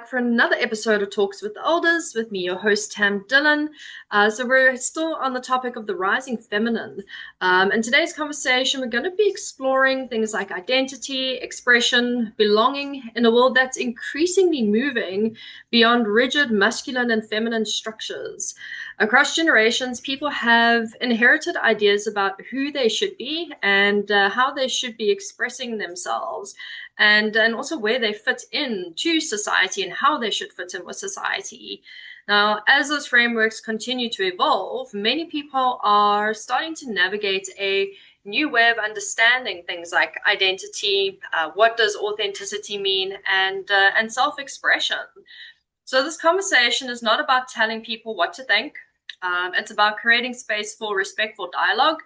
back for another episode of Talks with the Elders with me, your host, Tam Dillon. So, we're still on the topic of the rising feminine. In today's conversation, we're going to be exploring things like identity, expression, belonging in a world that's increasingly moving beyond rigid masculine and feminine structures. Across generations, people have inherited ideas about who they should be and how they should be expressing themselves and also where they fit in to society and how they should fit in with society. Now, as those frameworks continue to evolve, many people are starting to navigate a new way of understanding things like identity, what does authenticity mean, and self-expression. So this conversation is not about telling people what to think. It's about creating space for respectful dialogue,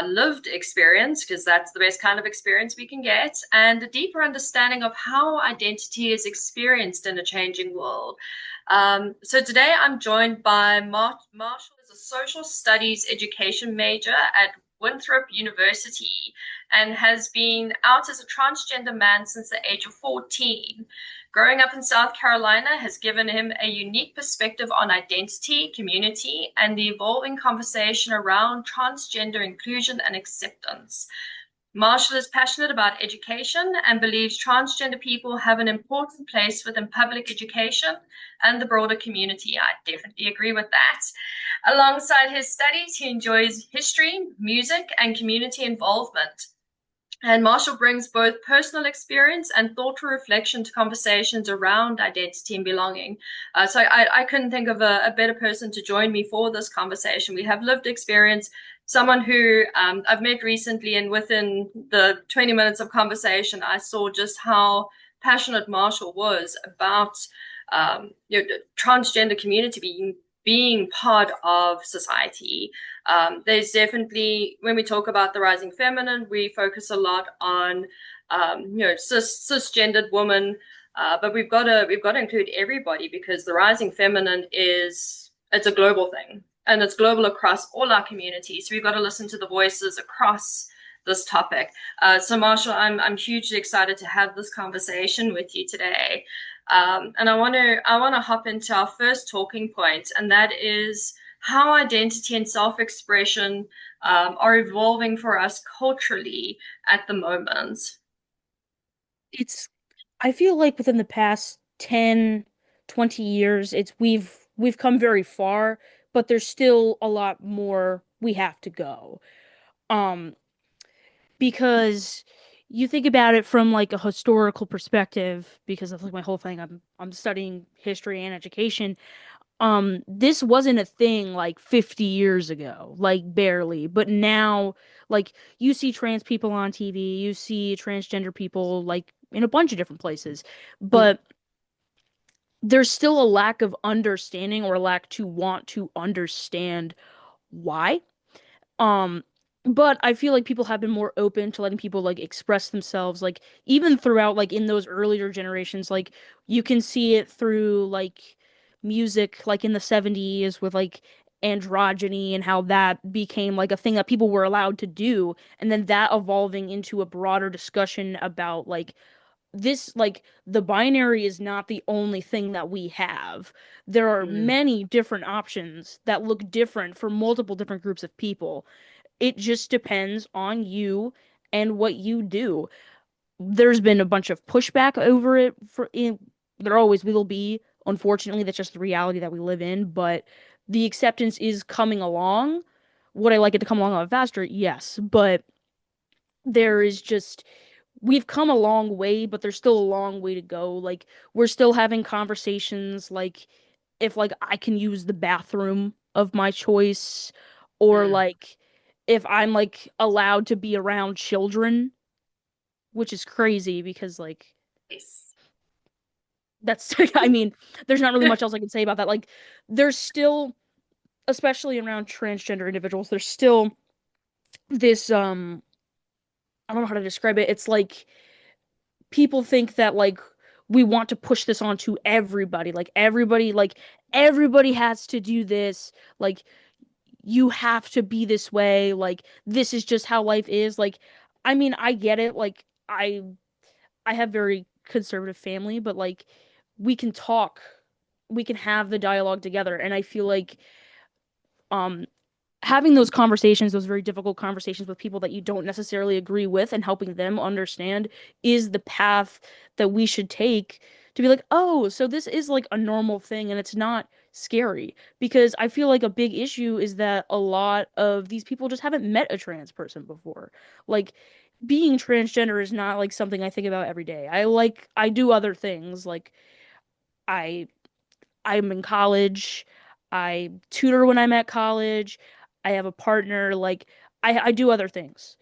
lived experience, because that's the best kind of experience we can get, and a deeper understanding of how identity is experienced in a changing world. So today I'm joined by Marshall, is a social studies education major at Winthrop University and has been out as a transgender man since the age of 14. Growing up in South Carolina has given him a unique perspective on identity, community, and the evolving conversation around transgender inclusion and acceptance. Marshall is passionate about education and believes transgender people have an important place within public education and the broader community. I definitely agree with that. Alongside his studies, he enjoys history, music, and community involvement. And Marshall brings both personal experience and thoughtful reflection to conversations around identity and belonging. So I couldn't think of a better person to join me for this conversation. We have lived experience, someone who I've met recently, and within the 20 minutes of conversation, I saw just how passionate Marshall was about the transgender community being part of society. There's definitely, when we talk about the rising feminine, we focus a lot on cisgendered women, but we've got to include everybody, because the rising feminine it's a global thing, and it's global across all our communities. So we've got to listen to the voices across this topic. So Marshall, I'm hugely excited to have this conversation with you today. And I want to hop into our first talking point, and that is how identity and self-expression are evolving for us culturally at the moment. It's I feel like within the past 10, 20 years, we've come very far, but there's still a lot more we have to go. Um, because you think about it from like a historical perspective, because that's like my whole thing. I'm studying history and education. This wasn't a thing like 50 years ago, like barely, but now like you see trans people on TV, you see transgender people like in a bunch of different places, Mm. but there's still a lack of understanding or lack to want to understand why. Um, but I feel like people have been more open to letting people like express themselves, like even throughout like in those earlier generations, like you can see it through like music, like in the 70s with like androgyny and how that became like a thing that people were allowed to do, and then that evolving into a broader discussion about like this like the binary is not the only thing that we have. There are Mm. many different options that look different for multiple different groups of people. It just depends on you and what you do. There's been a bunch of pushback over it there always will be. Unfortunately, that's just the reality that we live in, but the acceptance is coming along. Would I like it to come along a lot faster? Yes, but there is just we've come a long way, but there's still a long way to go. Like we're still having conversations like if like I can use the bathroom of my choice, or Mm. like if I'm like allowed to be around children, which is crazy because like Yes. that's I mean, there's not really much else I can say about that. Like there's still, especially around transgender individuals, there's still this I don't know how to describe it. It's like people think that like we want to push this onto everybody. Like everybody has to do this. Like you have to be this way. Like this is just how life is. Like I mean, I get it. Like I have very conservative family, but like we can talk, we can have the dialogue together. And I feel like um having those conversations, those very difficult conversations with people that you don't necessarily agree with, and helping them understand is the path that we should take to be like, oh, so this is like a normal thing and it's not scary. Because I feel like a big issue is that a lot of these people just haven't met a trans person before. Like, being transgender is not like something I think about every day. I do other things. Like, I I'm in college. I tutor when I'm at college. I have a partner. Like, I do other things.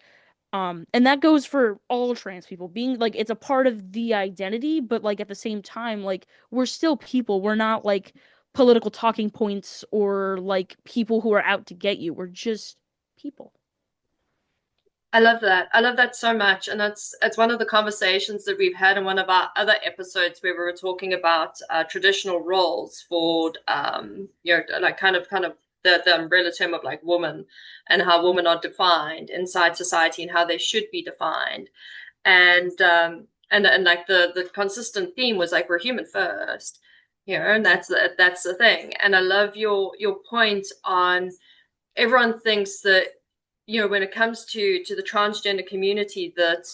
And that goes for all trans people. Being like, it's a part of the identity, but like at the same time, like, we're still people. We're not like political talking points or like people who are out to get you. We're just people. I love that. I love that so much. And it's one of the conversations that we've had in one of our other episodes where we were talking about traditional roles for like kind of the umbrella term of like woman and how women are defined inside society and how they should be defined. And like the consistent theme was like we're human first, and that's the thing. And I love your point on everyone thinks that when it comes to the transgender community that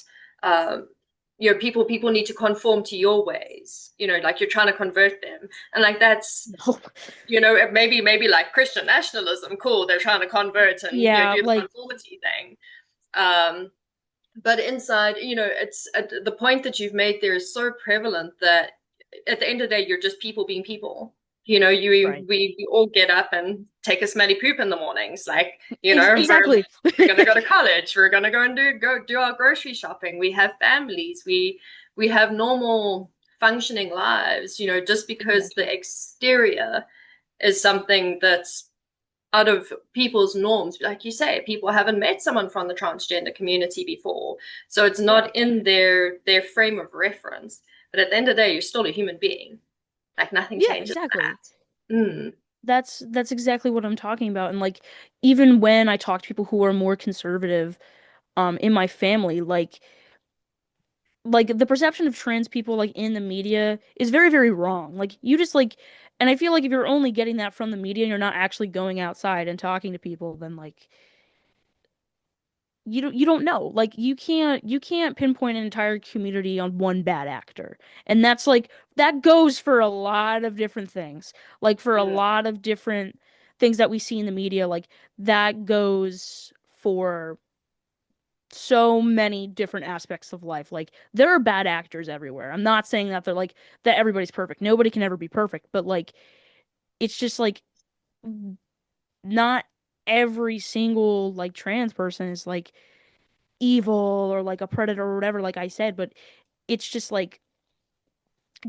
um people need to conform to your ways, like you're trying to convert them, and like that's No. maybe like Christian nationalism, cool, they're trying to convert and Yeah, do the like, conformity thing. But inside, it's the point that you've made there is so prevalent that at the end of the day, you're just people being people. right. We all get up and take a smelly poop in the mornings. Like, Exactly. we're gonna go to college. We're gonna go and do our grocery shopping. We have families. We have normal functioning lives. Just because Exactly. the exterior is something that's out of people's norms. Like you say, people haven't met someone from the transgender community before. So it's Yeah. not in their frame of reference. But at the end of the day, you're still a human being. Like nothing Yeah, changes exactly. that. Mm. That's exactly what I'm talking about. And like, even when I talk to people who are more conservative in my family, like the perception of trans people like in the media is very, very wrong. Like, you just like, and I feel like if you're only getting that from the media and you're not actually going outside and talking to people, then like you don't know. Like, you can't pinpoint an entire community on one bad actor. And that's like, that goes for a lot of different things. Like, for a Mm. lot of different things that we see in the media, like, that goes for so many different aspects of life. Like, there are bad actors everywhere. I'm not saying that they're like that everybody's perfect. Nobody can ever be perfect, but like, it's just like, not every single like trans person is like evil or like a predator or whatever, like I said. But it's just like,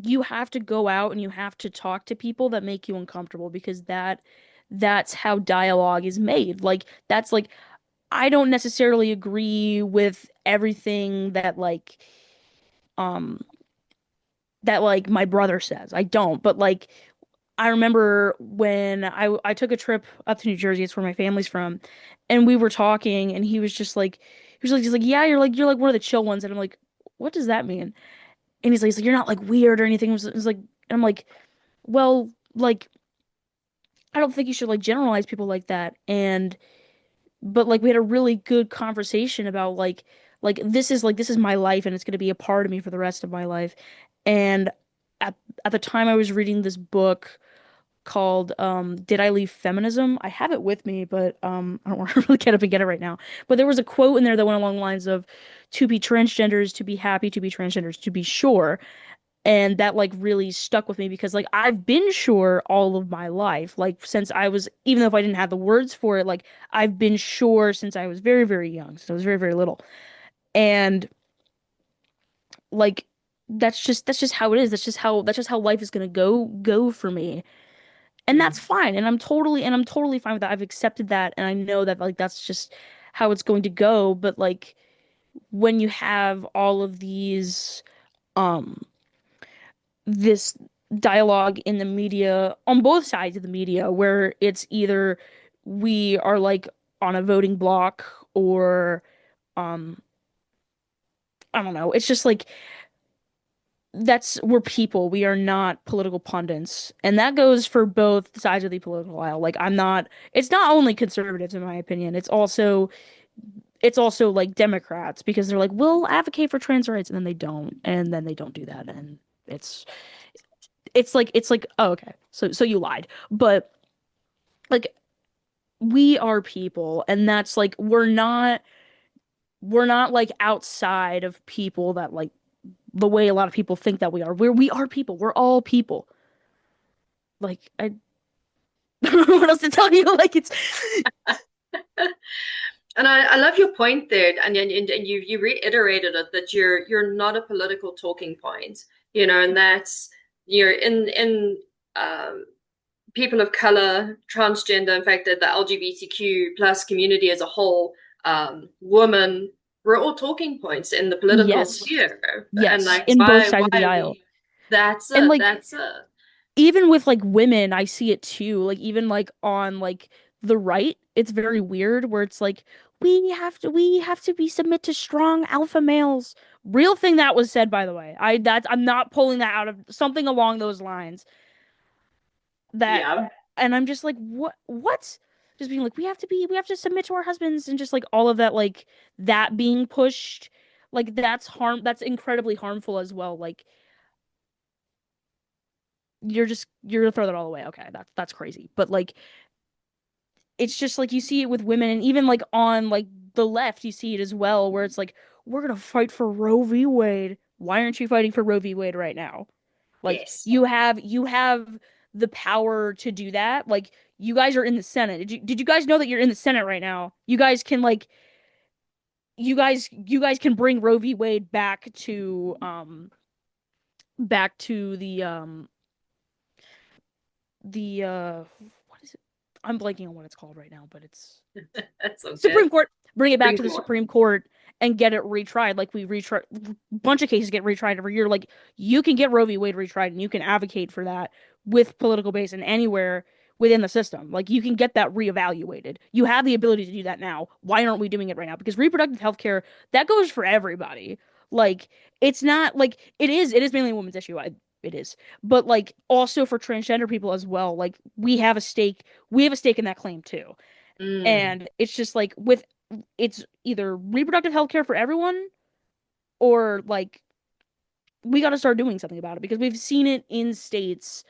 you have to go out and you have to talk to people that make you uncomfortable, because that's how dialogue is made. Like, that's like, I don't necessarily agree with everything um that like my brother says. I don't, but like, I remember when I took a trip up to New Jersey, it's where my family's from, and we were talking, and he was like, yeah, you're like one of the chill ones. And I'm like, what does that mean? And he's like, you're not like weird or anything. It was like, and I'm like, well, like, I don't think you should like generalize people like that. And but like, we had a really good conversation about like this is my life, and it's going to be a part of me for the rest of my life. And at at the time, I was reading this book called Did I Leave Feminism? I have it with me, but I don't want to really get up and get it right now. But there was a quote in there that went along the lines of, to be transgenders, to be happy, to be transgenders, to be sure. And that like really stuck with me, because like, I've been sure all of my life. Like, since I was, even though if I didn't have the words for it, like, I've been sure since I was very, very young, since I was very, very little. And like, that's just how it is. That's just how life is gonna go for me. And Mm. that's fine. And I'm totally fine with that. I've accepted that, and I know that like, that's just how it's going to go. But like, when you have all of um this dialogue in the media, on both sides of the media, where it's either we are like on a voting block, or um I don't know. It's just like, that's we're people. We are not political pundits. And that goes for both sides of the political aisle. Like I'm not it's not only conservatives in my opinion. It's also like Democrats because they're like, "We'll advocate for trans rights," and then they don't. And then they don't do that. And it's it's like, oh, okay. So you lied. But like we are people and that's like we're not like outside of people that like the way a lot of people think that we are. We are people. We're all people. Like I don't know what else to tell you. Like it's And I love your point there, and you reiterated it that you're not a political talking point, and that's you're in um, people of color, transgender, in fact, the LGBTQ plus community as a whole, women, we're all talking points in the political yes. sphere, and Yes, like in both why sides of the aisle. we, that's And it, like that's it. even with like women, I see it too. Like even like on like the right, it's very weird where it's like we have to be submit to strong alpha males. Real thing that was said by the way. I'm not pulling that out of something along those lines. That Yeah. and I'm just like what? Just being like we have to submit to our husbands and just like all of that like that being pushed like that's incredibly harmful as well. Like you're gonna throw that all away. Okay, that's crazy. But like it's just like you see it with women and even like on like the left you see it as well where it's like we're gonna fight for Roe v. Wade. Why aren't you fighting for Roe v. Wade right now? Like Yes. you have the power to do that. Like you guys are in the Senate. Did you guys know that you're in the Senate right now? You guys can like you guys can bring Roe v. Wade back to the what is it? I'm blanking on what it's called right now, but it's That's okay. Supreme Court. Bring it back Supreme to the Court. Supreme Court and get it retried. Like we retry, bunch of cases get retried every year. Like you can get Roe v. Wade retried, and you can advocate for that with political base and anywhere within the system. Like you can get that reevaluated. You have the ability to do that now. Why aren't we doing it right now? Because reproductive health care that goes for everybody. Like it's not like it is mainly a women's issue. It is, but like also for transgender people as well. Like we have a stake in that claim too. Mm. And it's just like with it's either reproductive health care for everyone or like we got to start doing something about it because we've seen it in states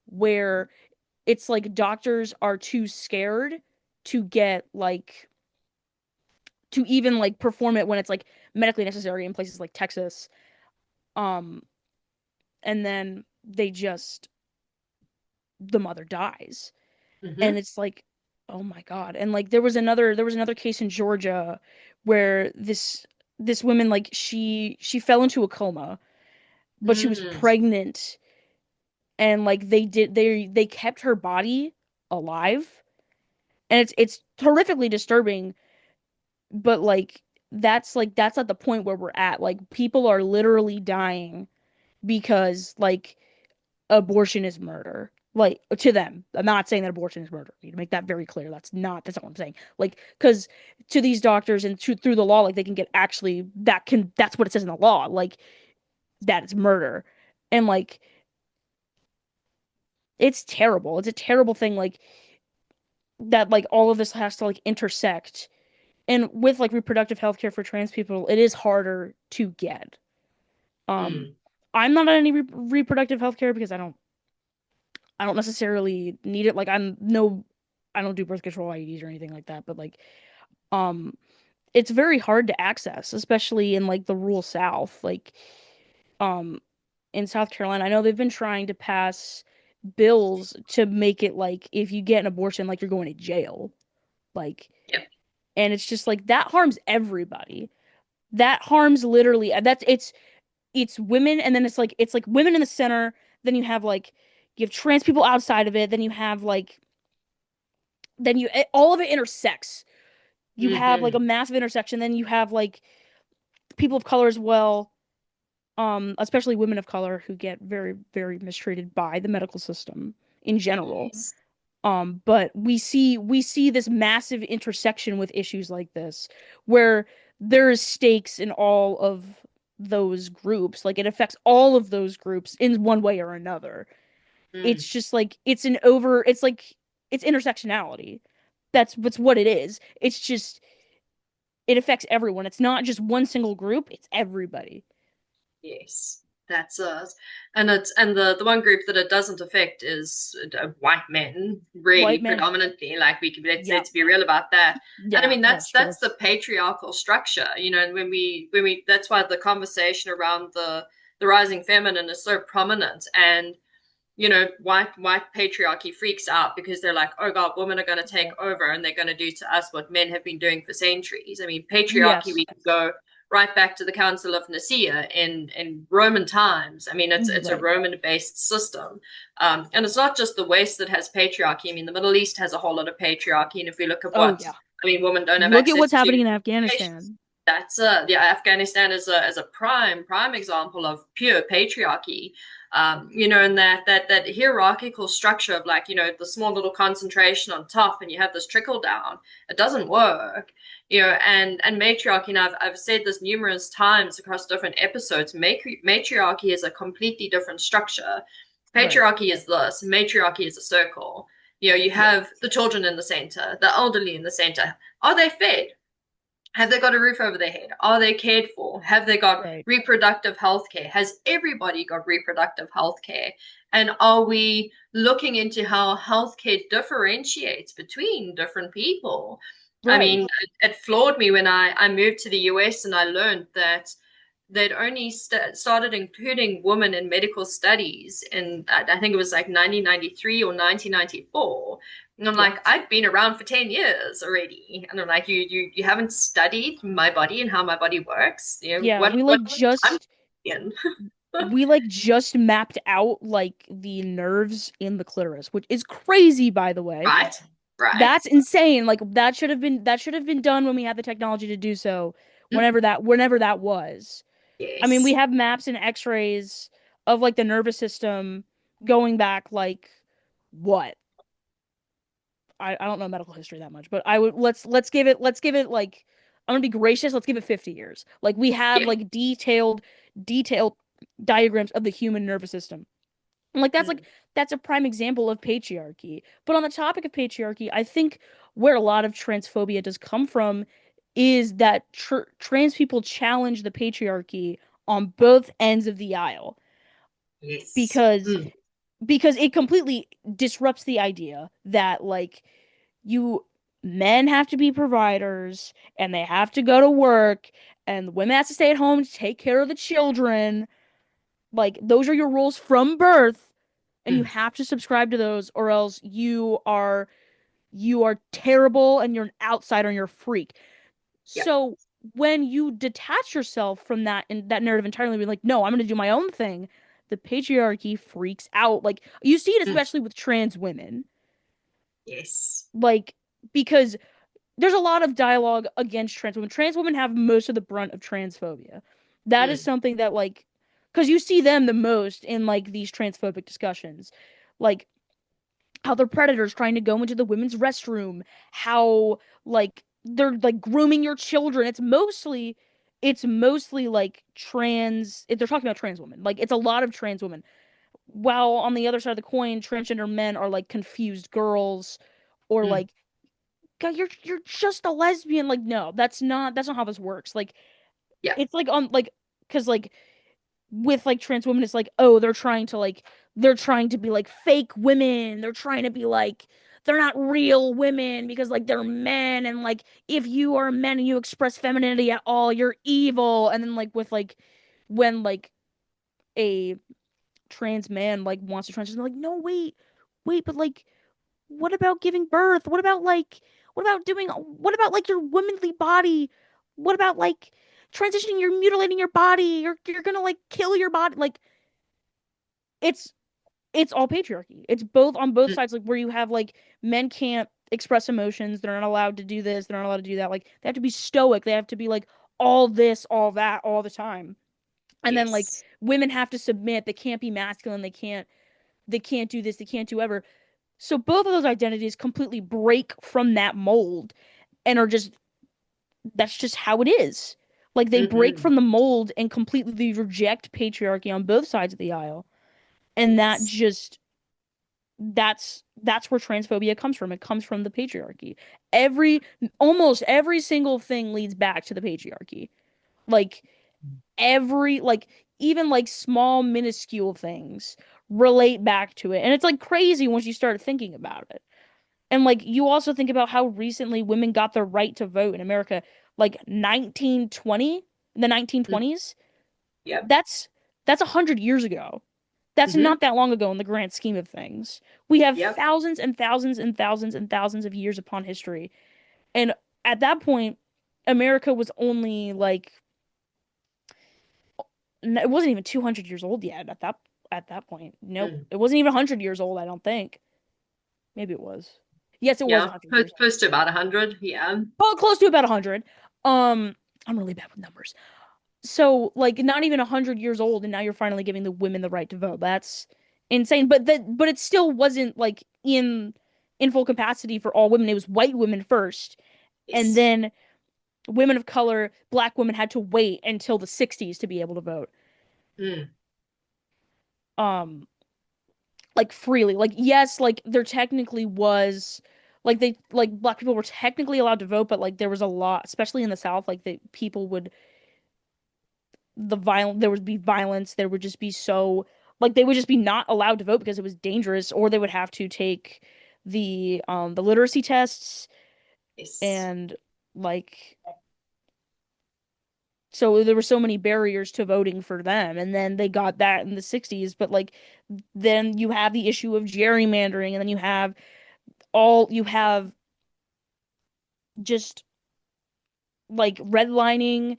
where it's like doctors are too scared to get like to even like perform it when it's like medically necessary in places like Texas. Um and then the mother dies. And Hmm. it's like oh my God. And like there was another case in Georgia where this woman like she fell into a coma but she was Mm. pregnant and like they kept her body alive and it's horrifically disturbing but like that's at the point where we're at like people are literally dying because like abortion is murder. Like to them, I'm not saying that abortion is murder. I need to make that very clear. That's not what I'm saying. Like, because to these doctors and through the law, like they can get actually that's what it says in the law. Like that is murder, and like it's terrible. It's a terrible thing. Like that. Like all of this has to like intersect, and with like reproductive health care for trans people, it is harder to get. Um, Mm. I'm not on any reproductive health care because I don't necessarily need it. Like I'm no, I don't do birth control IUDs or anything like that. But like, um, it's very hard to access, especially in like the rural South. Like, um, in South Carolina, I know they've been trying to pass bills to make it like if you get an abortion, like you're going to jail. Like, Yep. and it's just like that harms everybody. That harms literally. It's women, and then it's like women in the center. Then you have trans people outside of it. Then you have like all of it intersects. You have like a Hmm. massive intersection. Then you have like people of color as well, especially women of color who get very, very mistreated by the medical system in general. Yes. But we see this massive intersection with issues like this, where there is stakes in all of those groups. Like it affects all of those groups in one way or another. Mm. It's just like it's intersectionality. That's what it is. It's just it affects everyone. It's not just one single group, it's everybody. Yes, that's it. And the one group that it doesn't affect is white men, really White men, predominantly. Like yeah. let's be real about that. And I Yeah, mean that's true. that's the patriarchal structure, you know. And when we that's why the conversation around the rising feminine is so prominent. And you know, white patriarchy freaks out because they're like, oh God, women are going to take Yeah. over and they're going to do to us what men have been doing for centuries. I mean, patriarchy, Yes. we can go right back to the Council of Nicaea in Roman times. I mean, it's a Right. Roman-based system, and it's not just the West that has patriarchy. I mean, the Middle East has a whole lot of patriarchy, and if we look at Oh what yeah. I mean, women don't have Look at access what's to happening in education. Afghanistan. That's yeah, Afghanistan is a prime example of pure patriarchy. You know, and that hierarchical structure of like, you know, the small little concentration on top, and you have this trickle down. It doesn't work, you know. And matriarchy. And I've said this numerous times across different episodes. Matriarchy is a completely different structure. Right. Patriarchy is this. Matriarchy is a circle. You know, you Yeah. have the children in the center, the elderly in the center. Are they fed? Have they got a roof over their head? Are they cared for? Have they got Right. reproductive health care? Has everybody got reproductive health care? And are we looking into how healthcare differentiates between different people? I Right. mean, it floored me when I moved to the US and I learned that they'd only started including women in medical studies in, I think it was like 1993 or 1994. And I'm Yeah. like, I've been around for 10 years already. And I'm like, you haven't studied my body and how my body works. You know, Yeah. what I'm in. We like just mapped out like the nerves in the clitoris, which is crazy by the way. Right, right. That's insane. Like that should have been done when we had the technology to do so, whenever that was. I mean, we Yes. have maps and x-rays of like the nervous system going back like what? I don't know medical history that much, but I would let's give it like I'm gonna be gracious, let's give it 50 years. Like we have Yeah. like detailed diagrams of the human nervous system. And like Mm. that's a prime example of patriarchy. But on the topic of patriarchy, I think where a lot of transphobia does come from is that trans people challenge the patriarchy on both ends of the aisle Yes. because Mm. because it completely disrupts the idea that like you men have to be providers and they have to go to work and the women have to stay at home to take care of the children. Like those are your rules from birth and you Mm. have to subscribe to those or else you are terrible and you're an outsider and you're a freak. Yeah. So when you detach yourself from that and that narrative entirely, be like, no, I'm going to do my own thing. The patriarchy freaks out. Like you see it Mm. especially with trans women, Yes. like because there's a lot of dialogue against trans women. Trans women have most of the brunt of transphobia. That is Mm. something that like, because you see them the most in like these transphobic discussions, like how they're predators trying to go into the women's restroom, how like they're like grooming your children. It's mostly like trans. If they're talking about trans women, like it's a lot of trans women. While on the other side of the coin, transgender men are like confused girls, or Mm. like, God, you're just a lesbian. Like, no, that's not how this works. Like, Yeah. it's like on like because like with like trans women, it's like, oh, they're trying to be like fake women. They're trying to be like they're not real women because like they're men and like if you are a man and you express femininity at all, you're evil. And then like with like when like a trans man like wants to transition, they're like, no, wait, but like what about giving birth? What about like your womanly body? What about like transitioning? You're mutilating your body. You're gonna like kill your body. Like it's it's all patriarchy. It's both on both Mm. sides, like where you have like men can't express emotions, they're not allowed to do this, they're not allowed to do that. Like they have to be stoic, they have to be like all this, all that, all the time. And then like Yes. women have to submit, they can't be masculine, they can't do this, they can't do ever. So both of those identities completely break from that mold and are just that's just how it is. Like they break Mm-hmm. from the mold and completely reject patriarchy on both sides of the aisle. And that Yes. just that's where transphobia comes from. It comes from the patriarchy. Every almost every single thing leads back to the patriarchy. Like every like even like small minuscule things relate back to it. And it's like crazy once you start thinking about it. And like you also think about how recently women got their right to vote in America, like 1920, the Mm. 1920s. Yep. That's 100 years ago. That's Mm-hmm. not that long ago in the grand scheme of things. We have Yep. thousands and thousands and thousands and thousands of years upon history. And at that point, America was only like it wasn't even 200 years old yet at that point. Nope. Mm. It wasn't even 100 years old, I don't think. Maybe it was. Yes, it was Yeah. 100 Close, years old. close to about 100. Yeah. Oh, close to about 100. I'm really bad with numbers. So, like, not even 100 years old, and now you're finally giving the women the right to vote. That's insane. But it still wasn't like in full capacity for all women. It was white women first, and Yes. then women of color, black women had to wait until the 60s to be able to vote. Mm. Um, like freely. Like, yes, like there technically was like black people were technically allowed to vote, but like there was a lot, especially in the South, like the people would there would be violence, there would just be so like they would just be not allowed to vote because it was dangerous, or they would have to take the literacy tests Yes. and like so there were so many barriers to voting for them, and then they got that in the 60s. But like then you have the issue of gerrymandering, and then you have just like redlining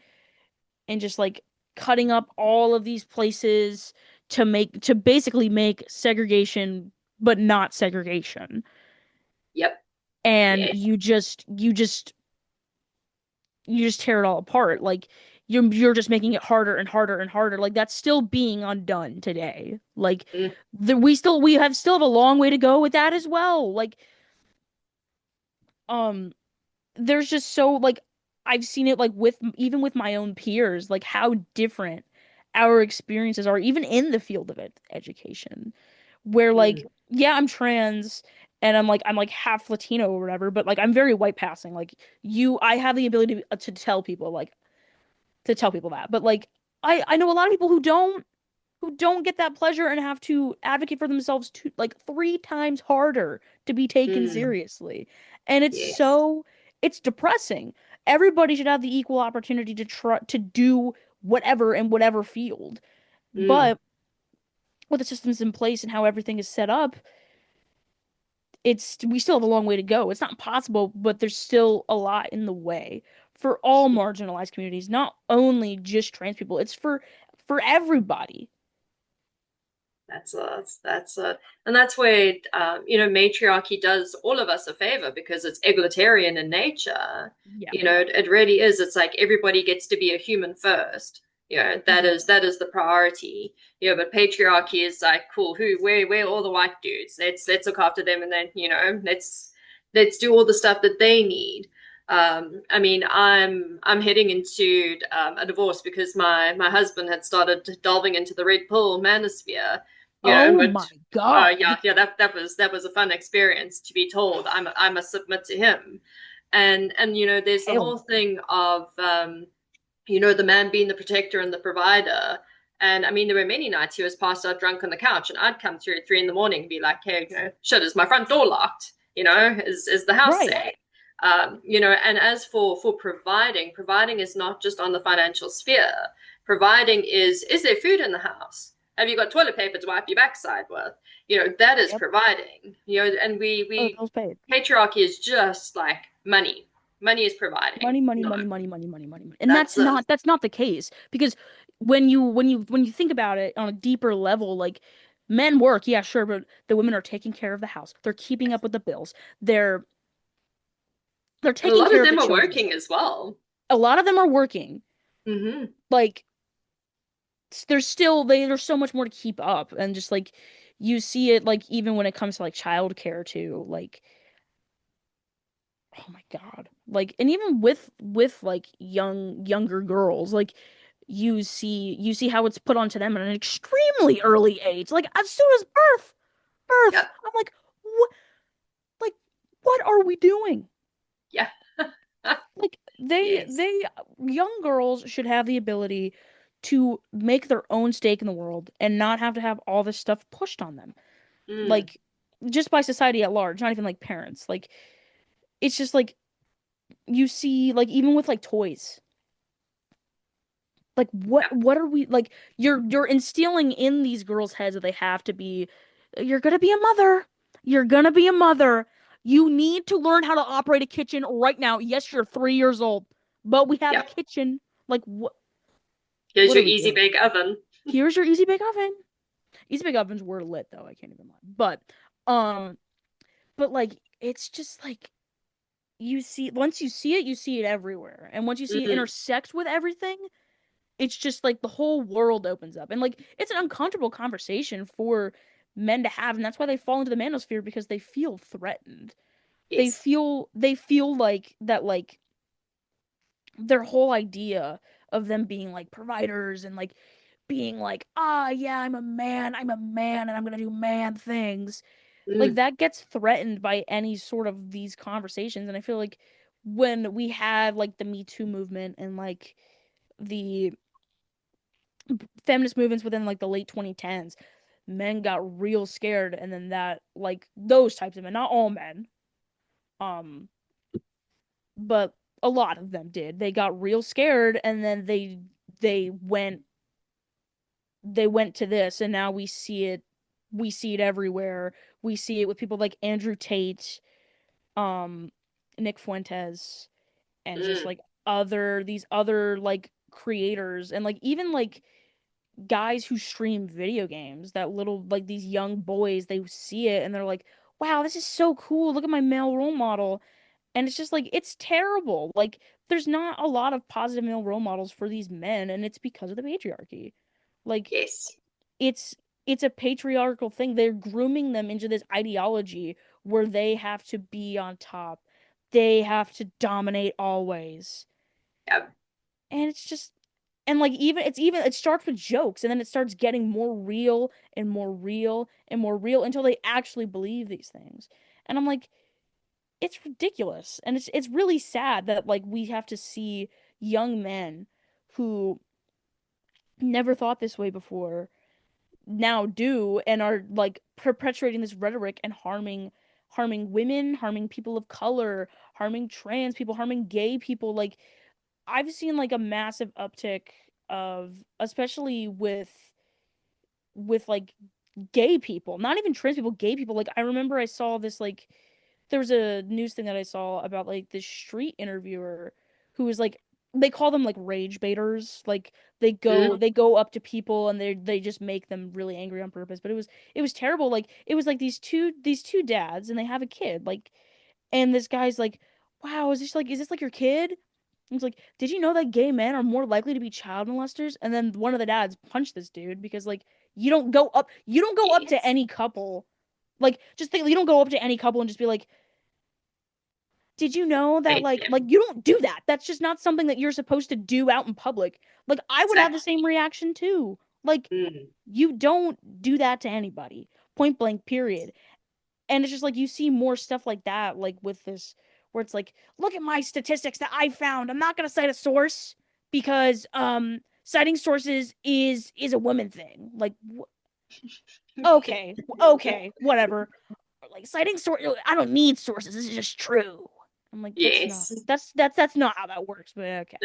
and just like cutting up all of these places to basically make segregation but not segregation. Yep. And Yeah. you just tear it all apart. Like you're just making it harder and harder and harder. Like that's still being undone today. Like Mm. we have still have a long way to go with that as well. Like um there's just so like I've seen it like with even with my own peers, like how different our experiences are, even in the field of education, where like Mm. yeah, I'm trans and I'm like half Latino or whatever, but like I'm very white passing. Like I have the ability to tell people to tell people that, but like I know a lot of people who don't get that pleasure and have to advocate for themselves like three times harder to be taken Mm. seriously. And Yes. it's depressing. Everybody should have the equal opportunity to try to do whatever in whatever field. Mm. But with the systems in place and how everything is set up, it's we still have a long way to go. It's not possible, but there's still a lot in the way for all marginalized communities, not only just trans people. It's for everybody. And that's where matriarchy does all of us a favor because it's egalitarian in nature. Yeah. It really is. It's like everybody gets to be a human first. That Mhm. is the priority. But patriarchy is like, cool, where are all the white dudes? Let's look after them, and then let's do all the stuff that they need. I mean, I'm heading into a divorce because my husband had started delving into the red pill manosphere, Oh but my God. yeah, that was a fun experience to be told I must submit to him, and there's the Hell whole no. thing of the man being the protector and the provider. And I mean, there were many nights he was passed out drunk on the couch, and I'd come through at 3 in the morning and be like, "Hey, shit, is my front door locked? Is the house Right. safe?" And as for providing is not just on the financial sphere. Providing is there food in the house? Have you got toilet paper to wipe your backside with? That is Yep. providing. And Oh, we bills paid. patriarchy is just like money. Money is providing. Money, money, No, money, money, money, money, money, money. And that's the that's not the case because when you think about it on a deeper level, like men work, yeah, sure, but the women are taking care of the house. They're keeping up with the bills. They're they're and a taking lot of care of the them are children. working as well. A lot of them are working. Mm-hmm. Like there's so much more to keep up, and just like you see it like even when it comes to like childcare too. Like oh my God. Like, and even with like younger girls, like you see how it's put onto them at an extremely early age, like as soon as birth. Yep. I'm like, what? Like, what are we doing? Yeah. Like, they Yes. they young girls should have the ability to make their own stake in the world and not have to have all this stuff pushed on them. Mm. Like, just by society at large, not even like parents. Like, it's just like you see, like, even with like toys. Like, Yep. what are we like? You're instilling in these girls' heads that they have to be, you're gonna be a mother. You're gonna be a mother. You need to learn how to operate a kitchen right now. Yes, you're 3 years old, but we have a Yep. kitchen. Like, Here's what are your we easy doing? bake oven. Here's your easy bake oven. Easy bake ovens were lit though. I can't even lie. Um, but like, it's just like you see, once you see it everywhere, and once you see it Mm. intersect with everything, it's just like the whole world opens up. And like, it's an uncomfortable conversation for men to have, and that's why they fall into the manosphere, because they feel threatened. Yes. They feel like that, like their whole idea of them being like providers and like being like, ah, yeah, I'm a man, and I'm gonna do man things. Like, Mm. that gets threatened by any sort of these conversations. And I feel like when we had like the Me Too movement and like the feminist movements within like the late 2010s, men got real scared. And then that, like, those types of men, not all men, um but a lot of them did, they got real scared, and then they went they went to this. And now we see it everywhere. We see it with people like Andrew Tate, um Nick Fuentes, and just Mm. like these other like creators, and like even like guys who stream video games, that little, like, these young boys, they see it and they're like, wow, this is so cool, look at my male role model. And it's just like, it's terrible. Like, there's not a lot of positive male role models for these men, and it's because of the patriarchy. Like, Yes. it's it's a patriarchal thing. They're grooming them into this ideology where they have to be on top, they have to dominate always. Yep. And it's just, and like, even it starts with jokes, and then it starts getting more real and more real and more real until they actually believe these things. And I'm like, it's ridiculous. And it's really sad that like we have to see young men who never thought this way before now do, and are like perpetuating this rhetoric and harming women, harming people of color, harming trans people, harming gay people. Like, I've seen like a massive uptick of, especially with like gay people, not even trans people, gay people. Like, I remember I saw this, like, there was a news thing that I saw about like this street interviewer who was like, they call them like rage baiters. Like, Mm. they go up to people and they just make them really angry on purpose. But it was terrible. Like, it was like these two dads, and they have a kid. Like, and this guy's like, wow, is this like your kid? It's like, did you know that gay men are more likely to be child molesters? And then one of the dads punched this dude because, like, you don't go up to Yes. any couple. Like, just think, you don't go up to any couple and just be like, did you know that, Thank like, you. you don't do that. That's just not something that you're supposed to do out in public. Like, I would have the Exactly. same reaction too. Like, Mm. you don't do that to anybody. Point blank, period. And it's just like you see more stuff like that, like with this, where it's like, look at my statistics that I found. I'm not gonna cite a source because citing sources is a woman thing. Like, okay, whatever. Like, citing source, I don't need sources. This is just true. I'm like, Yes. that's not how that works. But okay.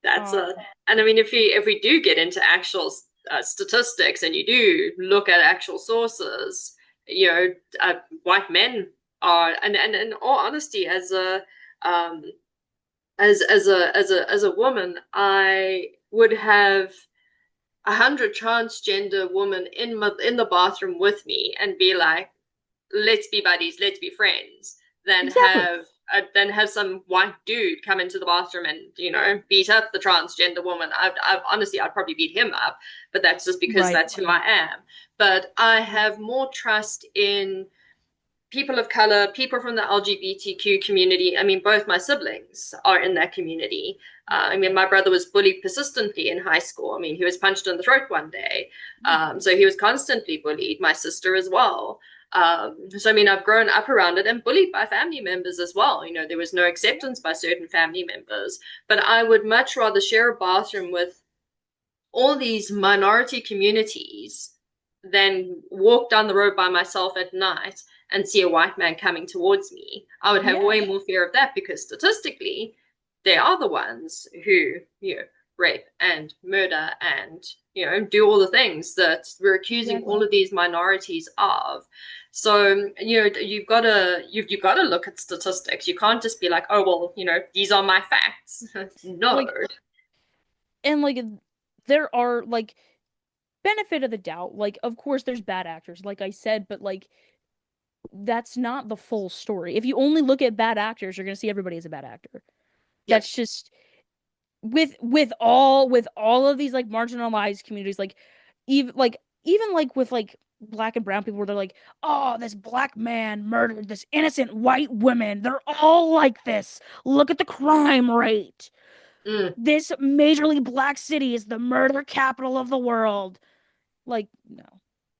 That's Um, a, and I mean, if we do get into actual statistics and you do look at actual sources, you know, white men are, and in all honesty, um, as a woman, I would have 100 transgender women in the bathroom with me and be like, let's be buddies, let's be friends, than exactly. have some white dude come into the bathroom and beat up the transgender woman. Honestly, I'd probably beat him up, but that's just because Right. that's who I am. But I have more trust in people of color, people from the LGBTQ community. I mean, both my siblings are in that community. I mean, my brother was bullied persistently in high school. I mean, he was punched in the throat one day. So he was constantly bullied. My sister as well. So, I mean, I've grown up around it and bullied by family members as well. You know, there was no acceptance by certain family members. But I would much rather share a bathroom with all these minority communities than walk down the road by myself at night and see a white man coming towards me. I would have Yeah. way more fear of that because statistically, they are the ones who, rape and murder and, do all the things that we're accusing Exactly. all of these minorities of. So, you've got to look at statistics. You can't just be like, oh, well, these are my facts. No. Like, and like there are like benefit of the doubt. Like, of course there's bad actors, like I said, but like that's not the full story. If you only look at bad actors, you're gonna see everybody as a bad actor. Yep. That's just with all of these like marginalized communities, like even like with like black and brown people where they're like, oh, this black man murdered this innocent white woman. They're all like this. Look at the crime rate. Mm, This majorly black city is the murder capital of the world. Like, no.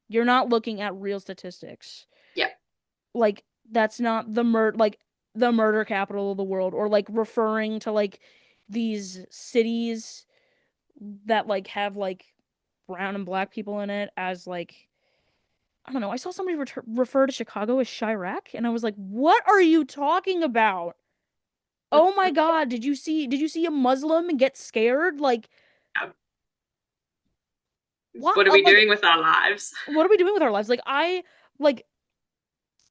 You're not looking at real statistics. yeah. Like, that's not the murder capital of the world, or like referring to like these cities that like have like brown and black people in it as like, I don't know. I saw somebody refer to Chicago as Chirac, and I was like, "What are you talking about?" Oh my God, did you see a Muslim and get scared? Like, what? What are we doing with our lives? What are we doing with our lives? Like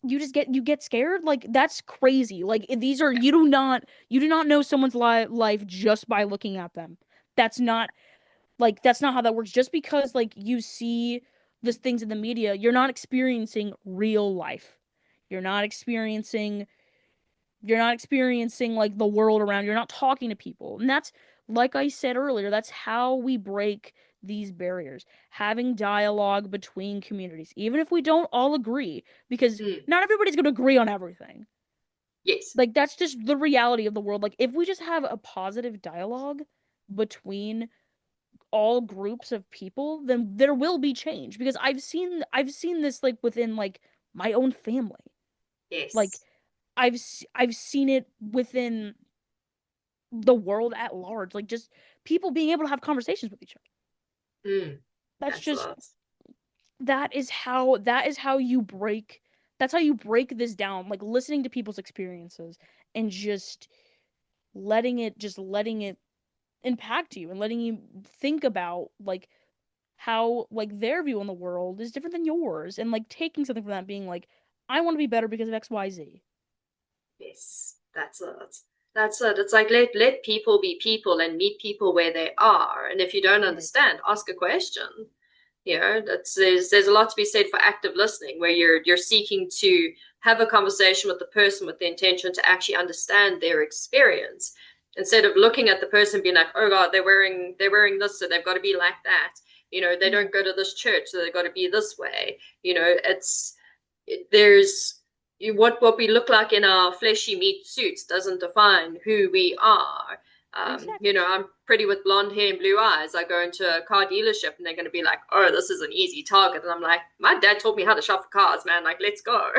you get scared? Like, that's crazy. Like, these are you do not know someone's life just by looking at them. That's not that's not how that works. Just because like you see these things in the media, you're not experiencing real life. You're not experiencing you're not experiencing like the world around. You're not talking to people. And that's, like I said earlier, that's how we break these barriers. Having dialogue between communities, even if we don't all agree, because Mm, not everybody's going to agree on everything. yes. Like, that's just the reality of the world. Like, if we just have a positive dialogue between all groups of people, then there will be change, because I've seen this like within like my own family. Like, Yes. I've seen it within the world at large, like just people being able to have conversations with each other. Mm, That's that's a just lot. that is how you break that's how you break this down, like listening to people's experiences and just letting it impact you, and letting you think about like how like their view on the world is different than yours, and like taking something from that, being like, I want to be better because of XYZ. Yes. That's it. That's it. It's like let people be people and meet people where they are. And if you don't Right. understand, ask a question. There's a lot to be said for active listening, where you're seeking to have a conversation with the person with the intention to actually understand their experience, instead of looking at the person being like, oh God, they're wearing this, so they've got to be like that. They Yeah. don't go to this church, so they've got to be this way. There's what we look like in our fleshy meat suits doesn't define who we are. Exactly. I'm pretty with blonde hair and blue eyes. I go into a car dealership and they're going to be like, oh, this is an easy target. And I'm like, my dad taught me how to shop for cars, man. Like, let's go.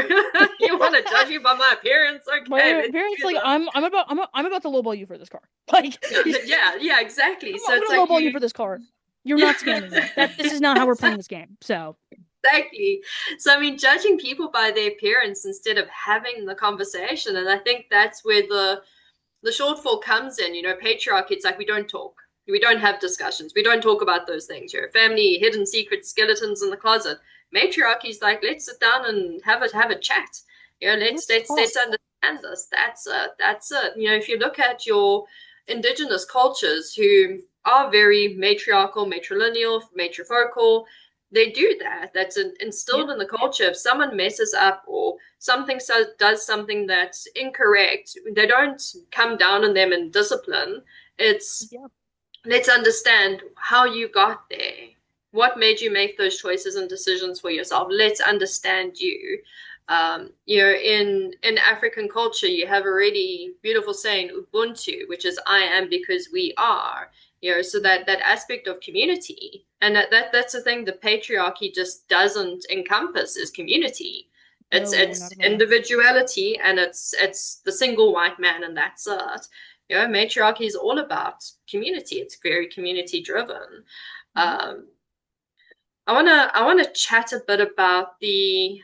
You want to judge me by my appearance? Okay, My let's parents do like, this. I'm about to lowball you for this car. Like, Yeah, yeah, yeah, exactly. So I'm it's gonna like lowball you for this car. You're yeah, not scamming me. This is not how we're playing this game. So, exactly. So I mean, judging people by their appearance instead of having the conversation, and I think that's where the shortfall comes in. Patriarchy, it's like we don't talk. We don't have discussions. We don't talk about those things. Your family, hidden secret skeletons in the closet. Matriarchy is like, let's sit down and have a chat. Let's let's let's talk. let's understand this. That's it. If you look at your indigenous cultures who are very matriarchal, matrilineal, matrifocal, they do that. That's Yeah. instilled in the culture. If someone messes up or something does something that's incorrect, they don't come down on them and discipline. It's Yeah. let's understand how you got there. What made you make those choices and decisions for yourself? Let's understand you. In African culture, you have a really beautiful saying, Ubuntu, which is "I am because we are." So that aspect of community, and that's the thing the patriarchy just doesn't encompass is community. No, It's not at all. individuality, and it's the single white man, and that's it. Matriarchy is all about community. It's very community driven. Hmm. Um, I wanna chat a bit about the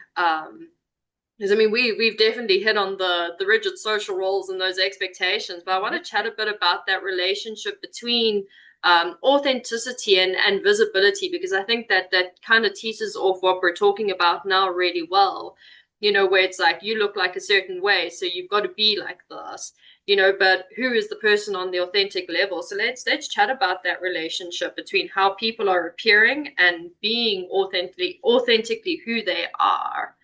because I mean we've definitely hit on the rigid social roles and those expectations, but I want Yep. to chat a bit about that relationship between authenticity and visibility, because I think that kind of teases off what we're talking about now really well. Where it's like you look like a certain way, so you've got to be like this. But who is the person on the authentic level? So let's chat about that relationship between how people are appearing and being authentically who they are.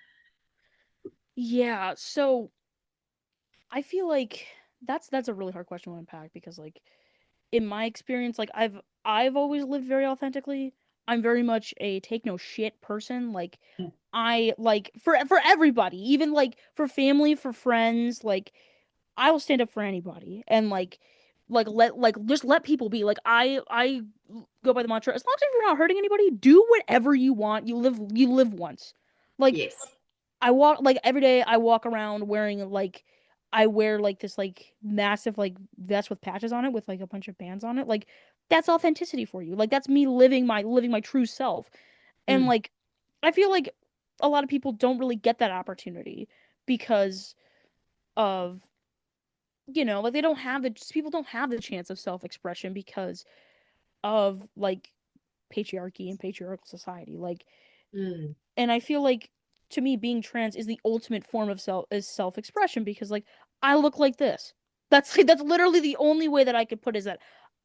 Yeah, so I feel like that's a really hard question to unpack because like in my experience, like I've always lived very authentically. I'm very much a take no shit person. Like I like for everybody, even like for family, for friends, like I will stand up for anybody and like just let people be. Like I go by the mantra, as long as you're not hurting anybody, do whatever you want. You live once. Like Yes. I walk like every day I walk around wearing like I wear like this like massive like vest with patches on it with like a bunch of bands on it. Like that's authenticity for you. Like that's me living my true self. And Mm, like I feel like a lot of people don't really get that opportunity because of like they don't have the people don't have the chance of self-expression because of like patriarchy and patriarchal society. Like mm, and I feel like to me being trans is the ultimate form of self-expression because like I look like this. That's literally the only way that I could put is that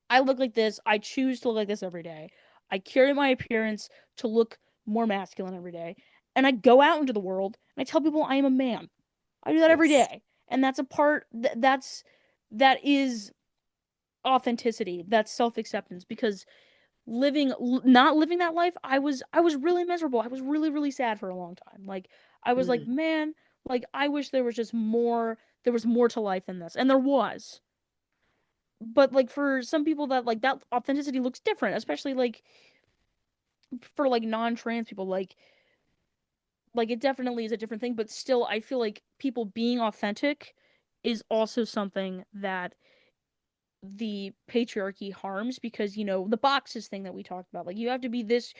I look like this. I choose to look like this every day. I curate my appearance to look more masculine every day. And I go out into the world and I tell people I am a man. I do that every yes. day. And that's a part that is authenticity. That's self-acceptance because not living that life, I was really miserable. I was really really sad for a long time. Like I was like, Mm, man, like I wish there was more to life than this. And there was. But like for some people that like that authenticity looks different, especially like for like non-trans people like it definitely is a different thing, but still I feel like people being authentic is also something that the patriarchy harms because the boxes thing that we talked about, like you have to be this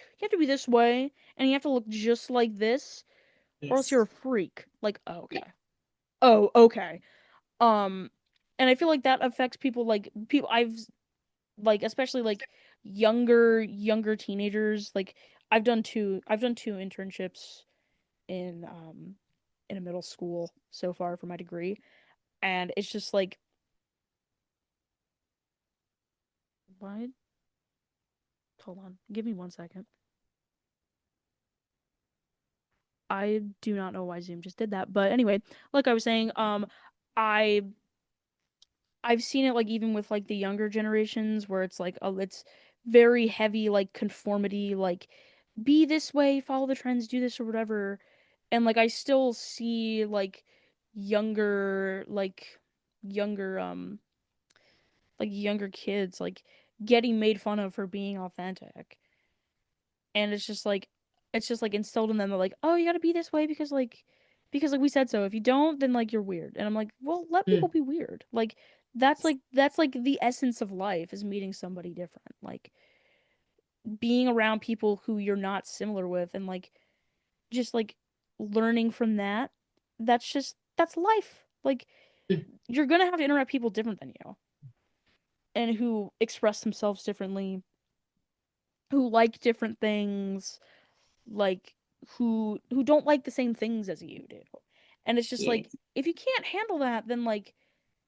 way and you have to look just like this or else you're yes. a freak. Like, oh, Yeah. okay. Oh, okay. um and I feel like that affects people, like people I've like especially like younger teenagers. Like I've done two internships in a middle school so far for my degree, and it's just like, what? Hold on, give me 1 second. I do not know why Zoom just did that, but anyway, like I was saying, I I've seen it like even with like the younger generations where it's like, oh, it's very heavy like conformity, like be this way, follow the trends, do this or whatever. And like I still see like younger like younger younger kids like getting made fun of for being authentic. And it's just like instilled in them that like, oh, you gotta be this way because we said so. If you don't, then like you're weird. And I'm like, well, let people Mm, be weird. Like that's like the essence of life is meeting somebody different. Like being around people who you're not similar with and like just like learning from that. That's life. Like mm, you're gonna have to interact with people different than you and who express themselves differently, who like different things, like who don't like the same things as you do. And it's just like yes. if you can't handle that, then like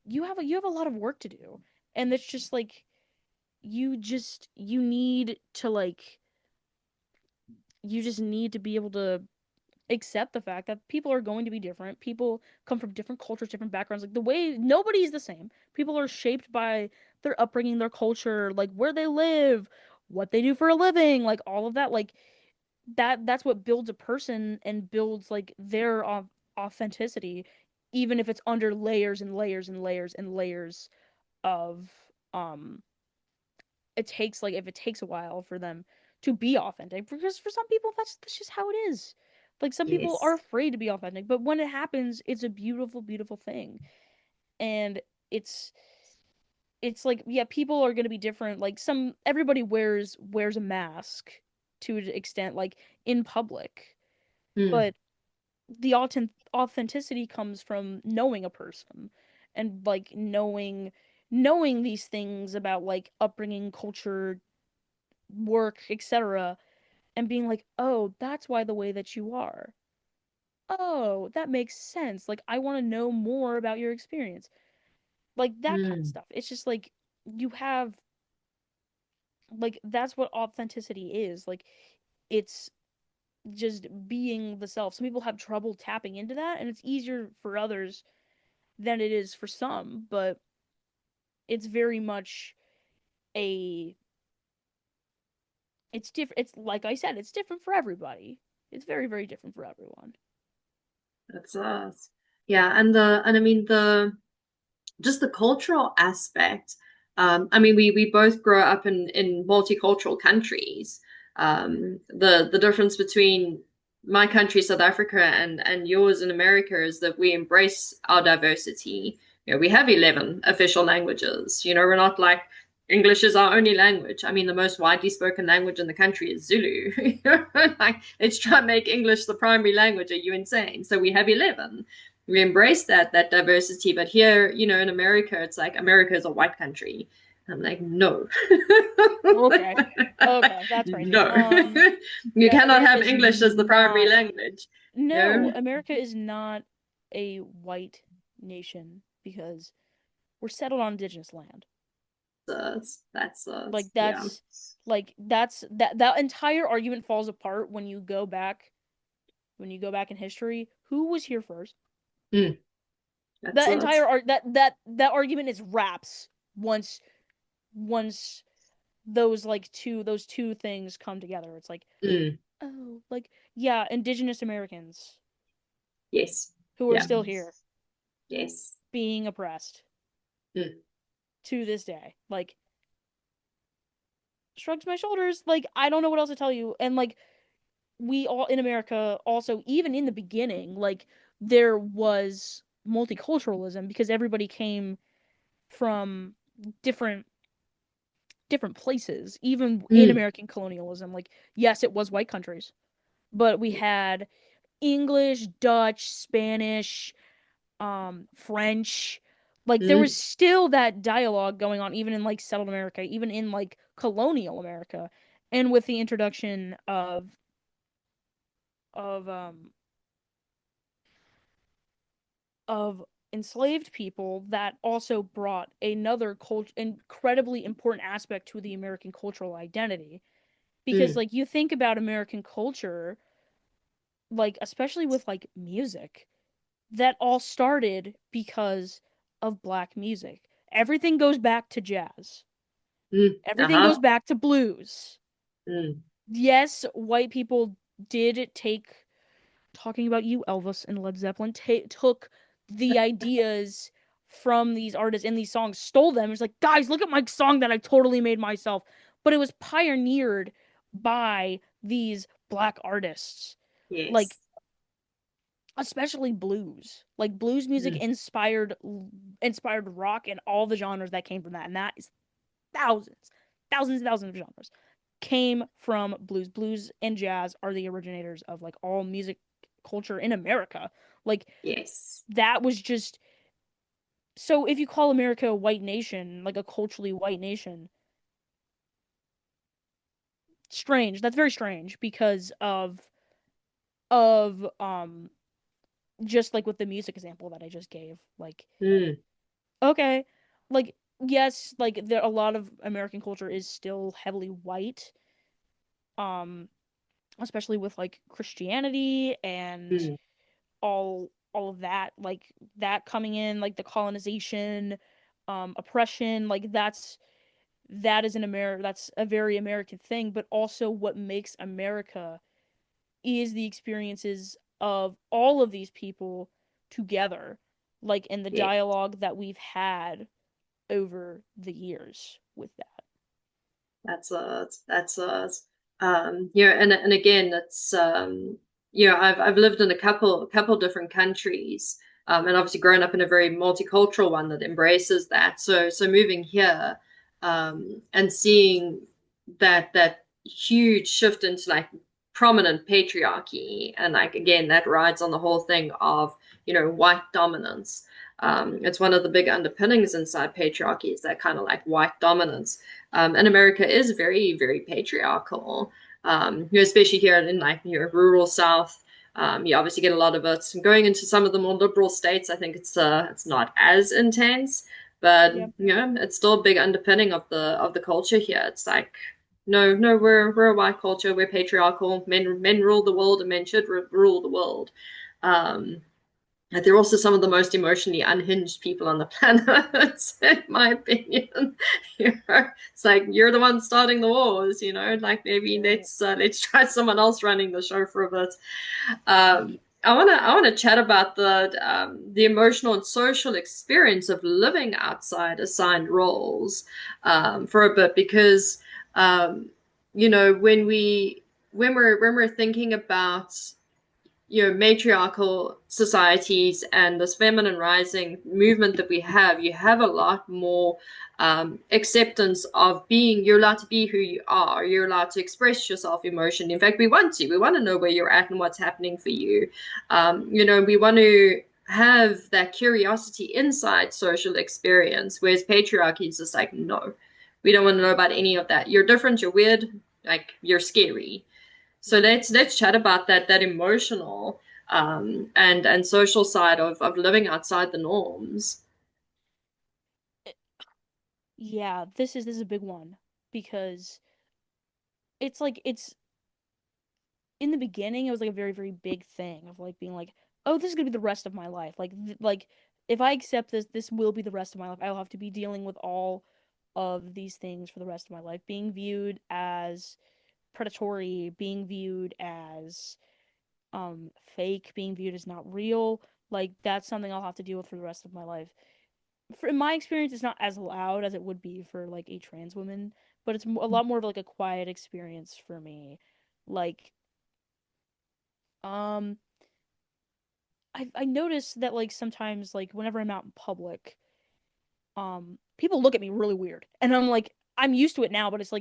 you have a lot of work to do. And it's just like you need to like you just need to be able to accept the fact that people are going to be different. People come from different cultures, different backgrounds. Like the way nobody's the same. People are shaped by their upbringing, their culture, like where they live, what they do for a living, like all of that. Like that's what builds a person and builds like their authenticity, even if it's under layers and layers and layers and layers of um it takes like if it takes a while for them to be authentic, because for some people that's just how it is. Like some people are Yes. afraid to be authentic, but when it happens, it's a beautiful, beautiful thing. And it's it's like, yeah, people are going to be different. Like some everybody wears a mask to an extent, like in public, Mm, but the authenticity comes from knowing a person and like knowing these things about like upbringing, culture, work, etc., and being like, "Oh, that's why the way that you are. Oh, that makes sense. Like I want to know more about your experience." Like that kind of mm, stuff. It's just like you have like that's what authenticity is. Like it's just being the self. Some people have trouble tapping into that, and it's easier for others than it is for some, but it's very much a it's different. It's like I said, it's different for everybody. It's very, very different for everyone. that's us. Yeah, and I mean the just the cultural aspect. I mean, we both grow up in multicultural countries. The difference between my country, South Africa, and yours in America is that we embrace our diversity. You know, we have 11 official languages. You know, we're not like English is our only language. I mean, the most widely spoken language in the country is Zulu. Like, let's try and make English the primary language. Are you insane? So we have 11. We embrace that diversity, but here, you know, in America, it's like America is a white country. I'm like, no. Okay. Okay, that's crazy. No. You No, cannot America have is English as the primary not. language. You No, know? America is not a white nation because we're settled on indigenous land. That's Like yeah. that entire argument falls apart when you go back in history. Who was here first? Mm, that's That entire us. that argument is wraps once once those two things come together. It's like, Mm, oh, like yeah, indigenous Americans yes. who are Yeah. still here Yes. being oppressed Mm, to this day. Like shrugs my shoulders. Like I don't know what else to tell you. And like we all in America also, even in the beginning, like there was multiculturalism because everybody came from different different places, even in mm, American colonialism. Like, yes, it was white countries, but we had English, Dutch, Spanish, French. Like, there was mm, still that dialogue going on, even in like settled America, even in like colonial America. And with the introduction of um of enslaved people, that also brought another incredibly important aspect to the American cultural identity. Because mm, like you think about American culture, like especially with like music, that all started because of black music. Everything goes back to jazz. mm. Everything goes Uh-huh. back to blues. Mm. Yes, white people did take talking about you, Elvis and Led Zeppelin, took the ideas from these artists in these songs, stole them. It's like, guys, look at my song that I totally made myself. But it was pioneered by these black artists. Like, Yes. especially blues. Like blues music Mm, inspired rock and all the genres that came from that. And that is thousands, thousands and thousands of genres came from blues. Blues and jazz are the originators of like all music culture in America. Like yes. that was just so if you call America a white nation, like a culturally white nation, strange. That's very strange because of just like with the music example that I just gave. Like Mm, okay, like yes, like there a lot of American culture is still heavily white. Um especially with like Christianity and mm, all of that, like that coming in, like the colonization, oppression, like that is an America, that's a very American thing, but also what makes America is the experiences of all of these people together, like in the Yeah, dialogue that we've had over the years with that. and again, it's I've lived in a couple different countries, and obviously grown up in a very multicultural one that embraces that. So moving here, and seeing that huge shift into like prominent patriarchy, and like again that rides on the whole thing of white dominance. It's one of the big underpinnings inside patriarchy is that kind of like white dominance. And America is very, very patriarchal. Especially here in like rural South. You obviously get a lot of it. Going into some of the more liberal states, I think it's not as intense, but Yep. it's still a big underpinning of the culture here. It's like no, no, we're a white culture. We're patriarchal. Men rule the world, and men should rule the world. Um, they're also some of the most emotionally unhinged people on the planet, in my opinion. It's like you're the one starting the wars, Like maybe Right. let's try someone else running the show for a bit. I wanna chat about the emotional and social experience of living outside assigned roles for a bit because when we're thinking about matriarchal societies and this feminine rising movement that we have, you have a lot more acceptance of you're allowed to be who you are. You're allowed to express yourself emotionally. In fact, we want to. We want to know where you're at and what's happening for you. We want to have that curiosity inside social experience, whereas patriarchy is just like, no, we don't want to know about any of that. You're different, you're weird, like you're scary. So let's chat about that emotional and social side of living outside the norms. Yeah, this is a big one because it's in the beginning it was like a very very big thing of like being like, oh, this is gonna be the rest of my life. Like if I accept this, this will be the rest of my life. I'll have to be dealing with all of these things for the rest of my life, being viewed as predatory, being viewed as fake, being viewed as not real. Like that's something I'll have to deal with for the rest of my life. In my experience, it's not as loud as it would be for like a trans woman, but it's a lot more of like a quiet experience for me. Like, um, I notice that like sometimes like whenever I'm out in public, people look at me really weird, and I'm like I'm used to it now, but it's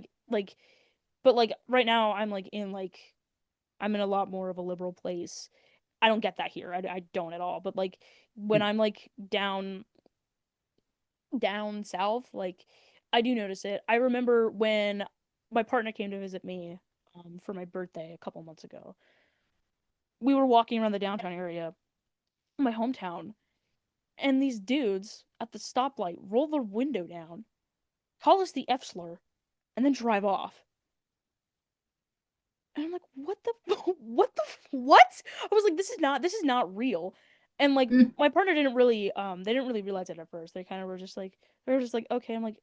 but like right now I'm in a lot more of a liberal place. I don't get that here. I don't at all. But like when I'm like down south, like I do notice it. I remember when my partner came to visit me for my birthday a couple months ago. We were walking around the downtown area, my hometown, and these dudes at the stoplight roll their window down, call us the F slur, and then drive off. And I'm like, what the what? I was like, this is not real. And like Mm. my partner didn't really they didn't really realize it at first. They kind of were just like they were just like, okay. I'm like,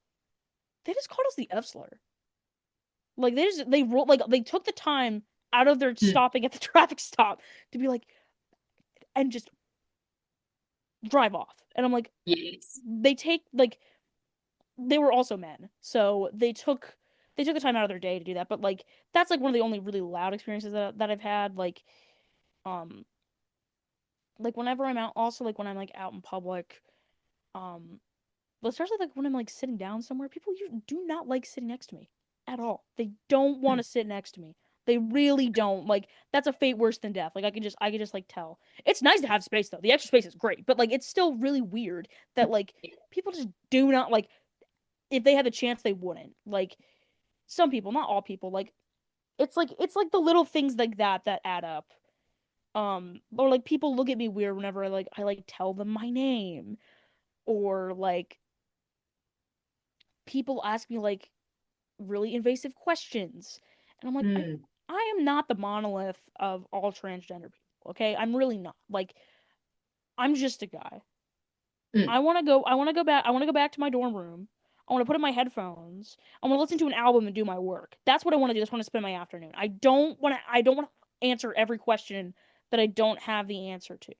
they just called us the F slur. Like they rolled like they took the time out of their Mm. stopping at the traffic stop to be like and just drive off. And I'm like, Yes. they take like they were also men, so they took the time out of their day to do that. But like that's like one of the only really loud experiences that I've had. Um like whenever I'm out, also like when I'm like out in public, um especially like when I'm like sitting down somewhere, people you do not like sitting next to me at all. They don't want Mm. to sit next to me. They really don't. Like that's a fate worse than death. Like I can just like tell. It's nice to have space though. The extra space is great, but like it's still really weird that like people just do not like if they had the chance they wouldn't. Like some people, not all people, like it's like the little things like that add up. Or like people look at me weird whenever I tell them my name, or like people ask me like really invasive questions. And I'm like, Mm. I am not the monolith of all transgender people, okay? I'm really not. Like, I'm just a guy. Mm. I want to go back to my dorm room. I want to put in my headphones. I want to listen to an album and do my work. That's what I want to do. That's what I want to spend my afternoon. I don't want to answer every question that I don't have the answer to. Mm.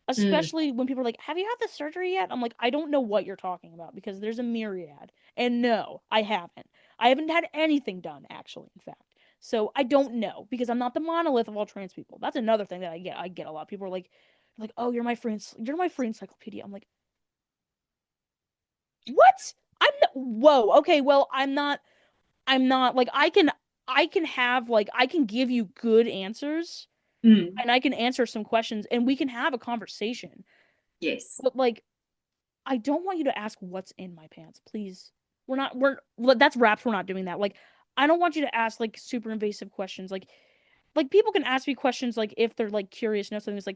Especially when people are like, "Have you had the surgery yet?" I'm like, "I don't know what you're talking about because there's a myriad." And no, I haven't. I haven't had anything done actually, in fact. So I don't know because I'm not the monolith of all trans people. That's another thing that I get. I get a lot. People are like, "Oh, you're my free encyclopedia." I'm like, "What?" I'm not, whoa. Okay, well, I'm not like I can have like I can give you good answers Mm. and I can answer some questions and we can have a conversation. Yes. But like I don't want you to ask what's in my pants, please. We're well, that's raps. We're not doing that. Like, I don't want you to ask like super invasive questions. Like people can ask me questions like if they're like curious, you know, something. It's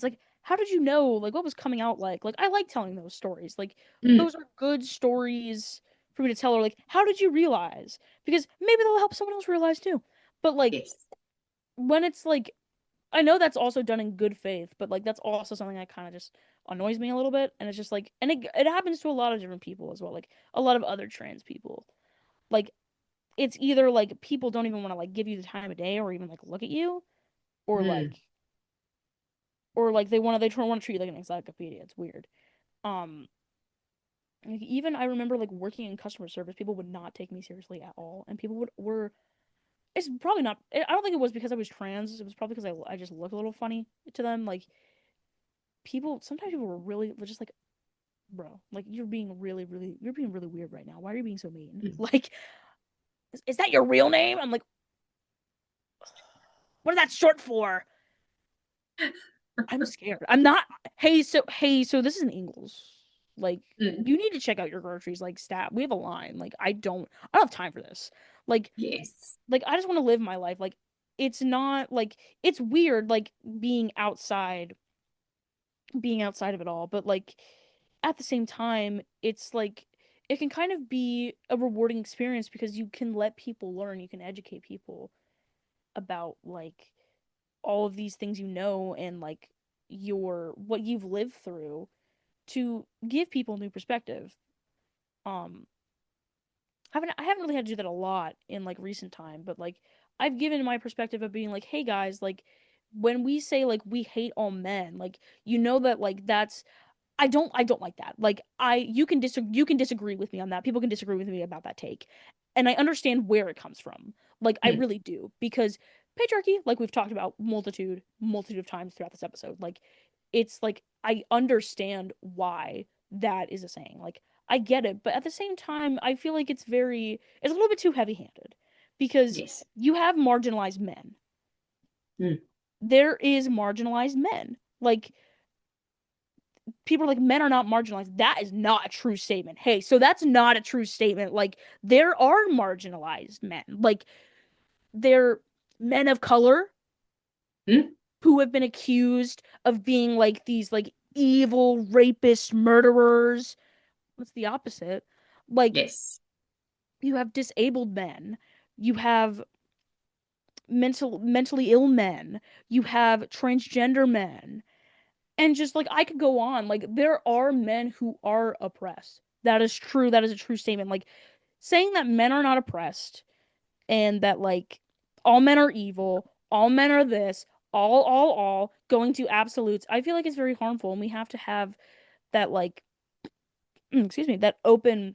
like, how did you know? Like, what was coming out like? Like, I like telling those stories. Like, Mm. those are good stories for me to tell. Or like, how did you realize? Because maybe they'll help someone else realize too. But like, Yes. when it's like I know that's also done in good faith, but like that's also something that kind of just annoys me a little bit. And it's just like, and it happens to a lot of different people as well, like a lot of other trans people. Like it's either like people don't even want to like give you the time of day or even like look at you, or Mm. like they try want to treat you like an encyclopedia. It's weird. Um, like even I remember like working in customer service, people would not take me seriously at all, and people would were. It's probably not. I don't think it was because I was trans. It was probably because I just look a little funny to them. Like sometimes people were just like, bro, like you're being really weird right now. Why are you being so mean? Mm. Like, is that your real name? I'm like, what is that short for? I'm scared. I'm not. Hey, so this is an Ingles. Like, Mm. you need to check out your groceries. Like, stat. We have a line. Like, I don't have time for this. Like, Yes. I just want to live my life. Like, it's not like it's weird. Like being outside of it all, but like at the same time, it's like it can kind of be a rewarding experience because you can let people learn, you can educate people about like all of these things and like your what you've lived through to give people new perspective. Um I haven't really had to do that a lot in like recent time, but like I've given my perspective of being like, "Hey guys, like when we say like we hate all men, like that like that's I don't like that. Like you can disagree with me on that. People can disagree with me about that take. And I understand where it comes from. Like I Mm. really do because patriarchy, like we've talked about multitude of times throughout this episode, like it's like I understand why that is a saying. Like I get it, but at the same time, I feel like it's a little bit too heavy-handed because Yes. you have marginalized men. Mm. There is marginalized men. Like people are like men are not marginalized. That is not a true statement. Hey, so that's not a true statement. Like there are marginalized men. Like they're men of color Mm. who have been accused of being like these like evil rapist murderers. What's the opposite? Like Yes. you have disabled men. You have mentally ill men. You have transgender men. And just like I could go on, like there are men who are oppressed. That is true. That is a true statement. Like saying that men are not oppressed and that like all men are evil, all men are this, all going to absolutes. I feel like it's very harmful and we have to have that like excuse me, that open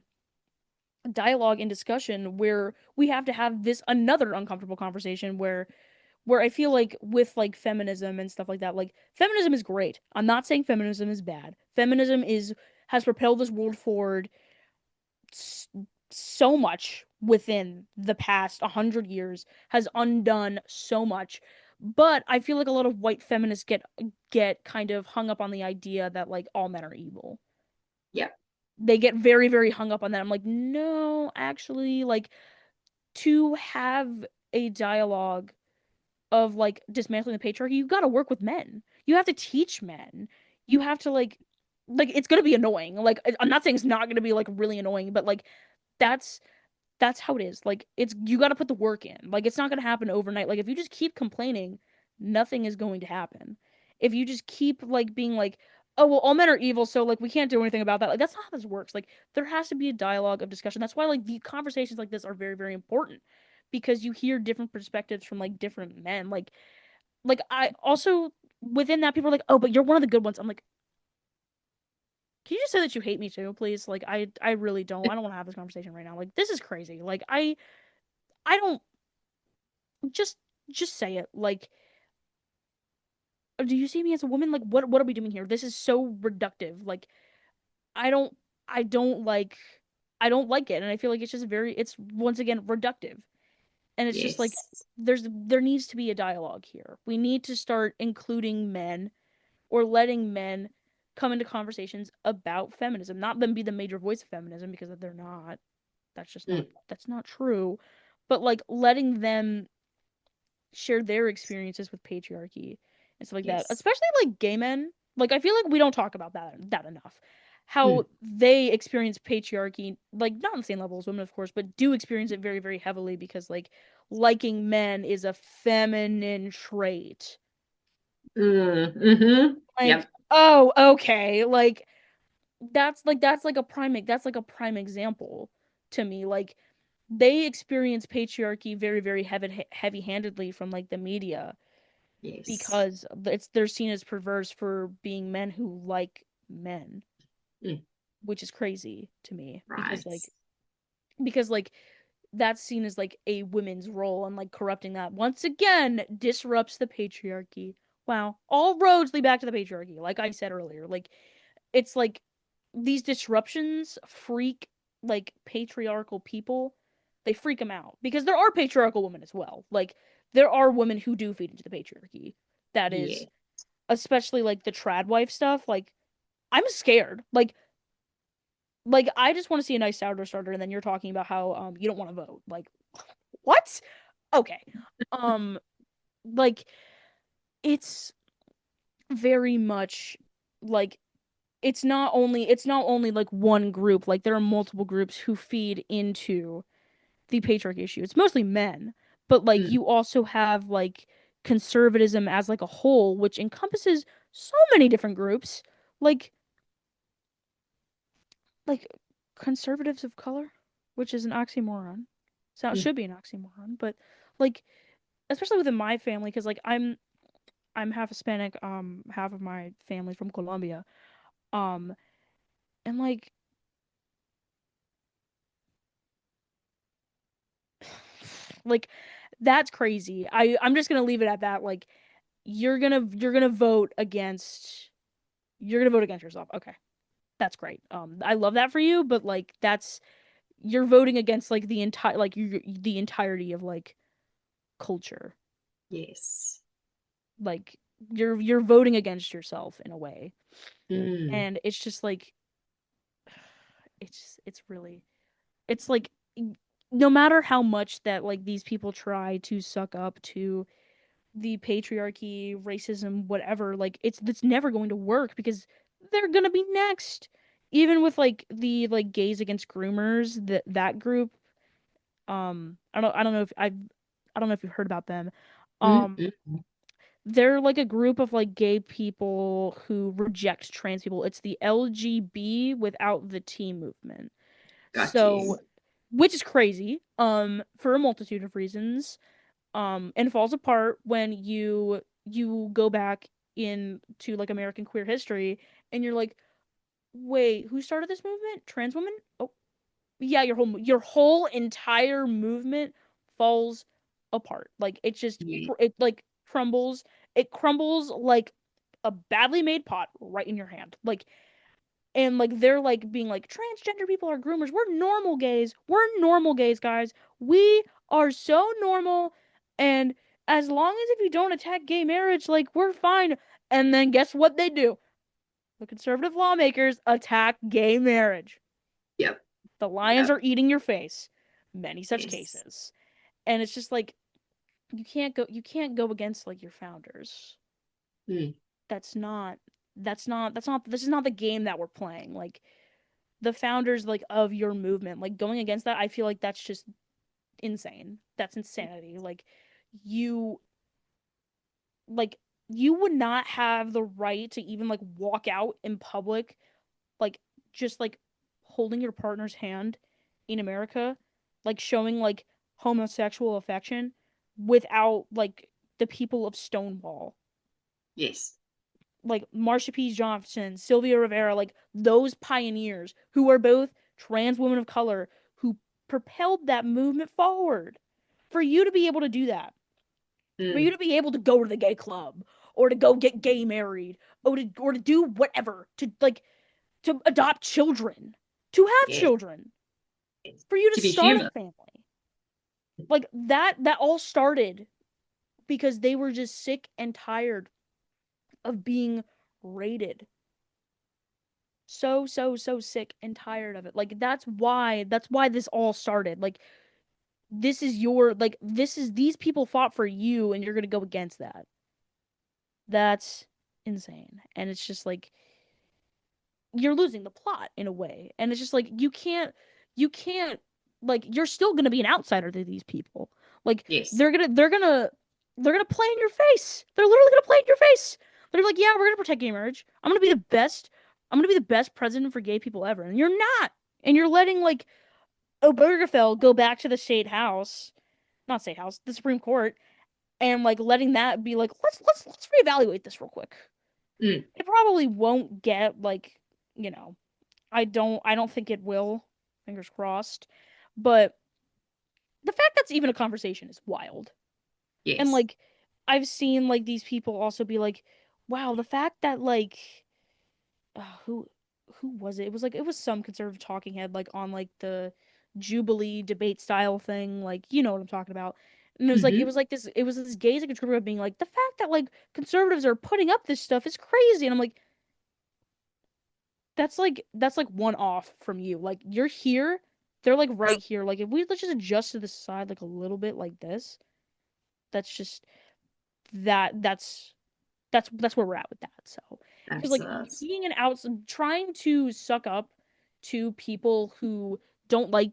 dialogue and discussion where we have to have this another uncomfortable conversation where I feel like with like feminism and stuff like feminism is great. I'm not saying feminism is bad. Feminism is has propelled this world forward s- so much within the past 100 years, has undone so much. But I feel like a lot of white feminists get kind of hung up on the idea that like all men are evil. Yeah. They get very, very hung up on that. I'm like, no, actually, like to have a dialogue of like dismantling the patriarchy, you got to work with men. You have to teach men. You have to like it's going to be annoying. Like I'm not saying it's not going to be like really annoying, but like that's that's how it is. Like it's you got to put the work in. Like it's not going to happen overnight. Like if you just keep complaining, nothing is going to happen. If you just keep like being like, "Oh, well all men are evil, so like we can't do anything about that." Like that's not how this works. Like there has to be a dialogue of discussion. That's why like the conversations like this are very very important because you hear different perspectives from like different men. Like I also within that people are like, "Oh, but you're one of the good ones." I'm like, "Can you just say that you hate me too, please?" Like I really don't. I don't want to have this conversation right now. Like this is crazy. Like I don't just just say it. Like do you see me as a woman? Like what are we doing here? This is so reductive. Like I don't I don't like I don't like it and I feel like it's just very it's once again reductive. And it's just like Yes. there needs to be a dialogue here. We need to start including men or letting men come into conversations about feminism, not them be the major voice of feminism because they're not. That's just not Mm. that's not true. But like letting them share their experiences with patriarchy and stuff like that. Yes. Especially like gay men. Like I feel like we don't talk about that enough. How Mm. they experience patriarchy, like not on the same level as women, of course, but do experience it very, very heavily because like liking men is a feminine trait. Mm. Mm-hmm. Like, Yep. oh, okay. That's like a that's like a prime example to me. Like they experience patriarchy very, very heavy-handedly from like the media Yes. because it's they're seen as perverse for being men who like men, Mm. which is crazy to me Right. because like that's seen as like a women's role and like corrupting that once again disrupts the patriarchy. Wow, all roads lead back to the patriarchy. Like I said earlier, like it's like these disruptions freak like patriarchal people. They freak them out because there are patriarchal women as well. Like there are women who do feed into the patriarchy. That Yeah. is especially like the trad wife stuff. Like I'm scared. Like I just want to see a nice sourdough starter, and then you're talking about how you don't want to vote. Like what? Okay. Um, like it's very much like it's not only like one group. Like there are multiple groups who feed into the patriarchy issue. It's mostly men, but like Mm. you also have like conservatism as like a whole, which encompasses so many different groups. Like like conservatives of color, which is an oxymoron. So it Mm. should be an oxymoron, but like especially within my family, because like I'm half Hispanic, half of my family's from Colombia, um, and like that's crazy. I'm just gonna leave it at that. Like you're gonna vote against you're gonna vote against yourself. Okay, that's great. I love that for you, but like that's you're voting against like the entire like the entirety of like culture. Yes. Like you're voting against yourself in a way. Mm. And it's just like it's really it's like no matter how much that like these people try to suck up to the patriarchy, racism, whatever, like it's never going to work because they're gonna be next. Even with like the like gays against groomers, that group, I don't know if I don't know if you've heard about them. Mm. Um, Mm. they're like a group of like gay people who reject trans people. It's the LGB without the T movement. Got So, you. which is crazy, for a multitude of reasons. And falls apart when you go back into like American queer history and you're like, wait, who started this movement? Trans women? Oh, yeah, your whole entire movement falls apart. Like it just Yeah. it like crumbles. It crumbles like a badly made pot right in your hand. Like and like they're like being like transgender people are groomers. We're normal gays. We're normal gays, guys. We are so normal and as long as if you don't attack gay marriage, like we're fine. And then guess what they do? The conservative lawmakers attack gay marriage. Yep. The lions Yep. are eating your face. Many such Yes. cases. And it's just like you can't go against like your founders. Mm. That's not that's not this is not the game that we're playing. Like the founders like of your movement, like going against that, I feel like that's just insane. That's insanity. You like you would not have the right to even like walk out in public like just like holding your partner's hand in America, like showing like homosexual affection without like the people of Stonewall, Yes. like Marsha P. Johnson, Sylvia Rivera, like those pioneers who are both trans women of color who propelled that movement forward. For you to be able to do that, for you Mm. to be able to go to the gay club or to go get gay married or to do whatever, to like to adopt children, to have Yes. children, Yes. for you to To be start a human. family. Like that all started because they were just sick and tired of being rated. So sick and tired of it. Like that's why this all started. Like this is your like this is these people fought for you and you're going to go against that. That's insane. And it's just like you're losing the plot in a way. And it's just like you can't like you're still going to be an outsider to these people. Like Yes. they're going to play in your face. They're literally going to play in your face. They're like, "Yeah, we're going to protect gay marriage. I'm going to be the best president for gay people ever." And you're not. And you're letting like Obergefell go back to the state house, not state house, the Supreme Court, and like letting that be like, let's reevaluate this real quick. Mm. It probably won't get like, you know, I don't think it will. Fingers crossed. But the fact that's even a conversation is wild. And Yes. like I've seen like these people also be like, wow, the fact that like who was it? It was like it was some conservative talking head like on like the Jubilee debate style thing, like you know what I'm talking about. And Hmm. it was this gays conservative being like the fact that like conservatives are putting up this stuff is crazy. And I'm like that's like one off from you. Like you're here, they're like right here. Like if we let's just adjust to the side like a little bit like this, that's just that's where we're at with that. So, because like Absolutely. being an outs trying to suck up to people who don't like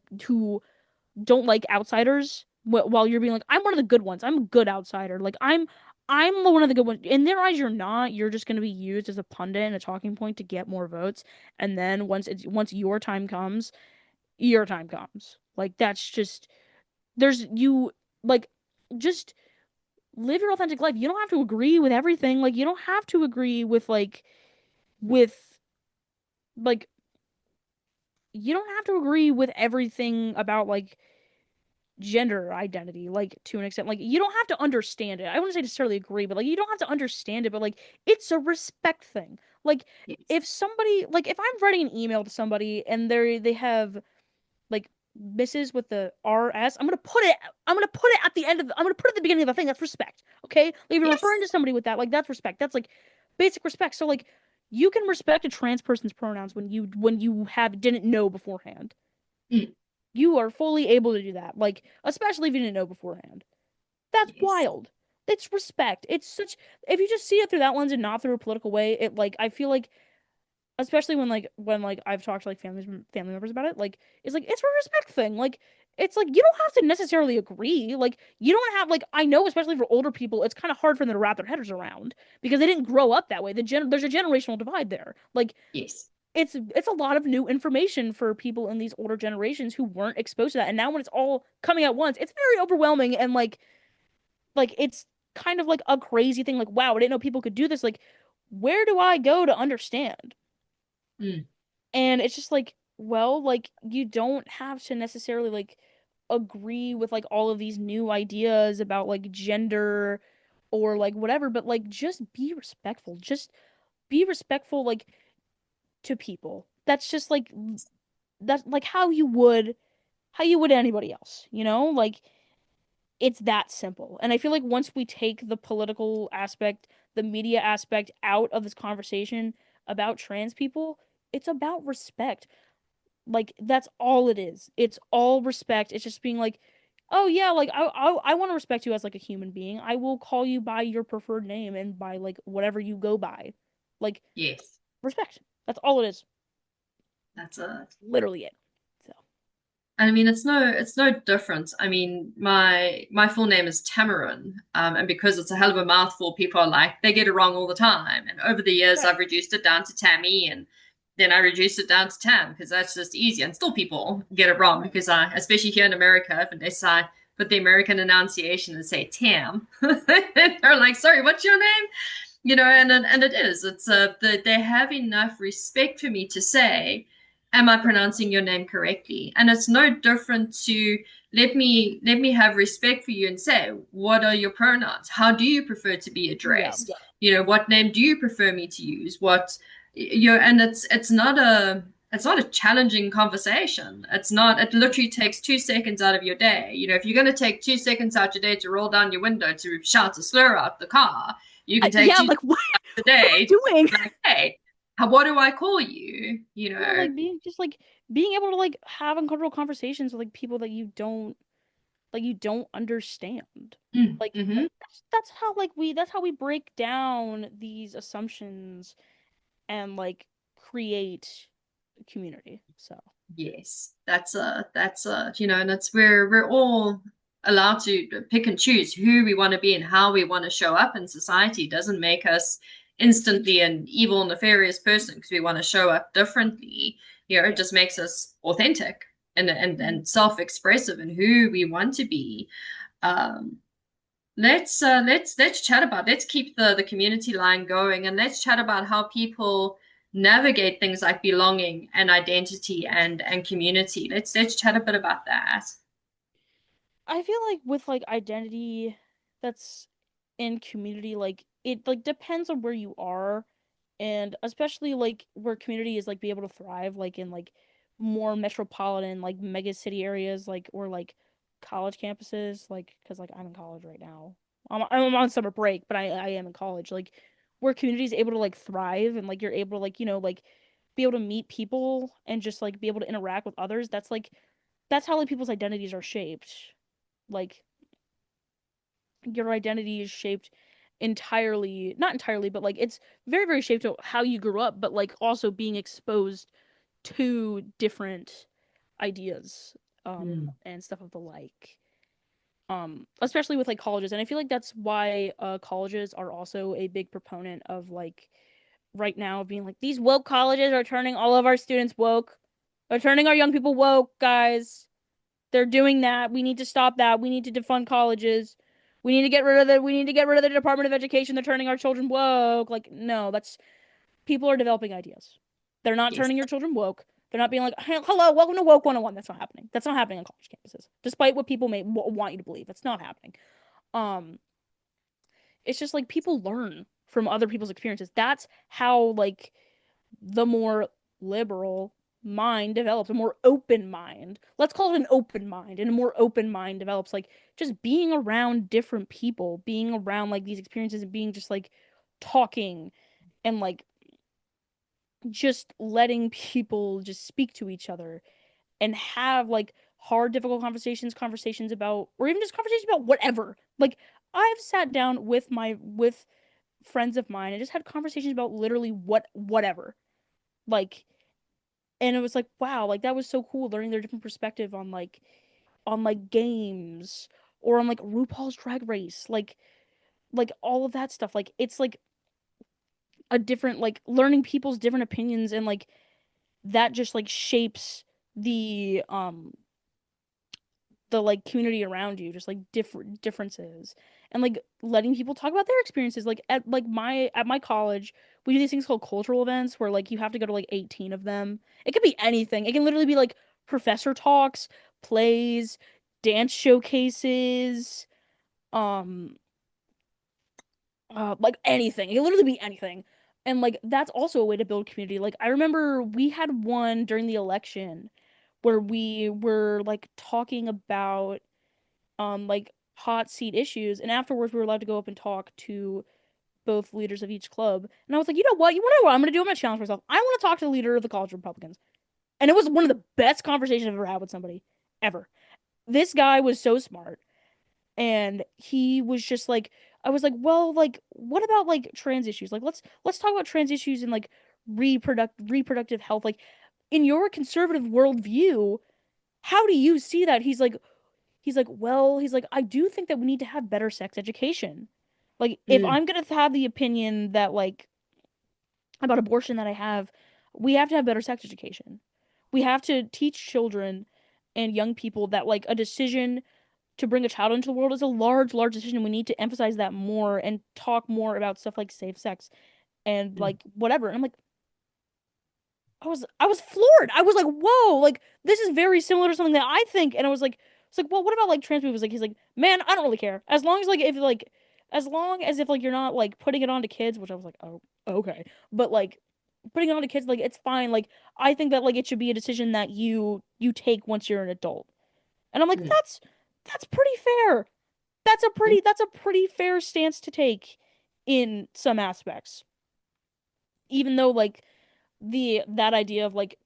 outsiders while you're being like I'm one of the good ones. I'm a good outsider. Like I'm one of the good ones. In their eyes, you're not. You're just going to be used as a pundit and a talking point to get more votes. And then once your time comes. Like that's just there's you like just live your authentic life. You don't have to agree with everything. Like you don't have to agree with like you don't have to agree with everything about like gender identity like to an extent. Like you don't have to understand it. I wouldn't say necessarily agree, but like you don't have to understand it, but like it's a respect thing. Like Yes. if somebody like if I'm writing an email to somebody and they have like misses with the RS, I'm gonna put it at the end of I'm gonna put it at the beginning of the thing. That's respect. Okay? Like if you're referring Yes. to somebody with that, like that's respect. That's like basic respect. So like you can respect a trans person's pronouns when you have didn't know beforehand. Mm. You are fully able to do that. Like especially if you didn't know beforehand. That's Yes. wild. It's respect. It's such if you just see it through that lens and not through a political way, it like I feel like especially when I've talked to like family members about it, like it's a respect thing. Like it's like you don't have to necessarily agree. Like you don't have like I know especially for older people, it's kind of hard for them to wrap their heads around because they didn't grow up that way. There's a generational divide there. Like Yes. it's a lot of new information for people in these older generations who weren't exposed to that. And now when it's all coming at once, it's very overwhelming and like it's kind of like a crazy thing. Like wow, I didn't know people could do this. Like where do I go to understand? Mm. And it's just like, well, like you don't have to necessarily like agree with like all of these new ideas about like gender or like whatever, but like just be respectful. Just be respectful like to people. That's just like that's like how you would anybody else, you know? Like it's that simple. And I feel like once we take the political aspect, the media aspect out of this conversation about trans people, it's about respect. Like that's all it is. It's all respect. It's just being like, oh yeah, like I want to respect you as like a human being. I will call you by your preferred name and by like whatever you go by. Like Yes. respect. That's all it is. That's it. Literally it. So I mean, it's no different. I mean, my full name is Tamarin, and because it's a hell of a mouthful, people are like they get it wrong all the time. And over the years, I've right. reduced it down to Tammy, and then I reduced it down to Tam because that's just easier. And still, people get it wrong Right. because especially here in America, if they say with the American enunciation and say Tam. They're like, sorry, what's your name? And it is. It's they have enough respect for me to say, am I pronouncing your name correctly? And it's no different to let me have respect for you and say, what are your pronouns? How do you prefer to be Yeah. addressed? What name do you prefer me to use? And it's not a challenging conversation. It's not, it literally takes 2 seconds out of your day. If you're going to take 2 seconds out your day to roll down your window to shout a slur out the car, you can take Yeah, 2 like a what are day you doing? like, hey, what do I call you? Yeah, like being able to like have uncomfortable conversations with like people that you don't understand. Like Mm-hmm. that's how we break down these assumptions and like create community. So Yes, and it's where we're all allowed to pick and choose who we want to be and how we want to show up in society. It doesn't make us instantly an evil, nefarious person because we want to show up differently. It yeah. just makes us authentic and and Mhm. and self-expressive in who we want to be. Um, let's chat about let's keep the community line going, and let's chat about how people navigate things like belonging and identity and community. Let's chat a bit about that. I feel like with like identity that's in community, like it like depends on where you are, and especially like where community is like be able to thrive like in like more metropolitan like mega city areas like or like college campuses like because like I'm in college right now. I'm on summer break, but I am in college. Like where community is able to like thrive and like you're able to like like be able to meet people and just like be able to interact with others. That's how like people's identities are shaped. Like your identity is shaped entirely, not entirely, but like it's very, very shaped to how you grew up, but like also being exposed to different ideas Mm. and stuff of the like. Especially with like colleges. And I feel like that's why colleges are also a big proponent of like right now being like these woke colleges are turning all of our students woke. They're turning our young people woke, guys. They're doing that. We need to stop that. We need to defund colleges. We need to get rid of the Department of Education. They're turning our children woke. Like, no, that's people are developing ideas. They're not Yes. turning your children woke. They're not being like, hey, hello, welcome to Woke 101. That's not happening. That's not happening on college campuses. Despite what people may want you to believe. That's not happening. Um, it's just like people learn from other people's experiences. That's how like the more liberal mind develops, a more open mind. Let's call it an open mind. And a more open mind develops like just being around different people, being around like these experiences and being just like talking and like just letting people just speak to each other and have like hard, difficult conversations about, or even just conversations about whatever. Like I've sat down with friends of mine and just had conversations about literally whatever. Like and it was like wow like that was so cool learning their different perspective on like games or on like RuPaul's Drag Race like all of that stuff like it's like a different like learning people's different opinions and like that just like shapes the like community around you just like different differences and like letting people talk about their experiences like at my college we do these things called cultural events where like you have to go to like 18 of them. It could be anything. It can literally be like professor talks, plays, dance showcases, um like anything. It can literally be anything. And like that's also a way to build community. Like I remember we had one during the election where we were like talking about like hot seat issues and afterwards we were allowed to go up and talk to both leaders of each club and I was like you know what I'm gonna do, I'm gonna challenge myself. I want to talk to the leader of the college Republicans. And it was one of the best conversations I've ever had with somebody ever. This guy was so smart and he was just like I was like well like what about like trans issues, like let's talk about trans issues and like reproductive health, like in your conservative worldview how do you see that? He's like, I do think that we need to have better sex education. Like, if Mm. I'm gonna have the opinion that like about abortion that I have, we have to have better sex education. We have to teach children and young people that like a decision to bring a child into the world is a large, large decision. We need to emphasize that more and talk more about stuff like safe sex and Mm. like whatever. And I'm like, I was floored. I was like, whoa, like this is very similar to something that I think. And I was like, it's like, well, what about like trans people? He's like, man, I don't really care. As long as as long as if like you're not like putting it on to kids, which I was like, oh, okay. But like putting it on to kids, like it's fine. Like I think that like it should be a decision that you take once you're an adult. And I'm like, Mm. that's pretty fair. Yeah. That's a pretty fair stance to take in some aspects. Even though like the that idea of like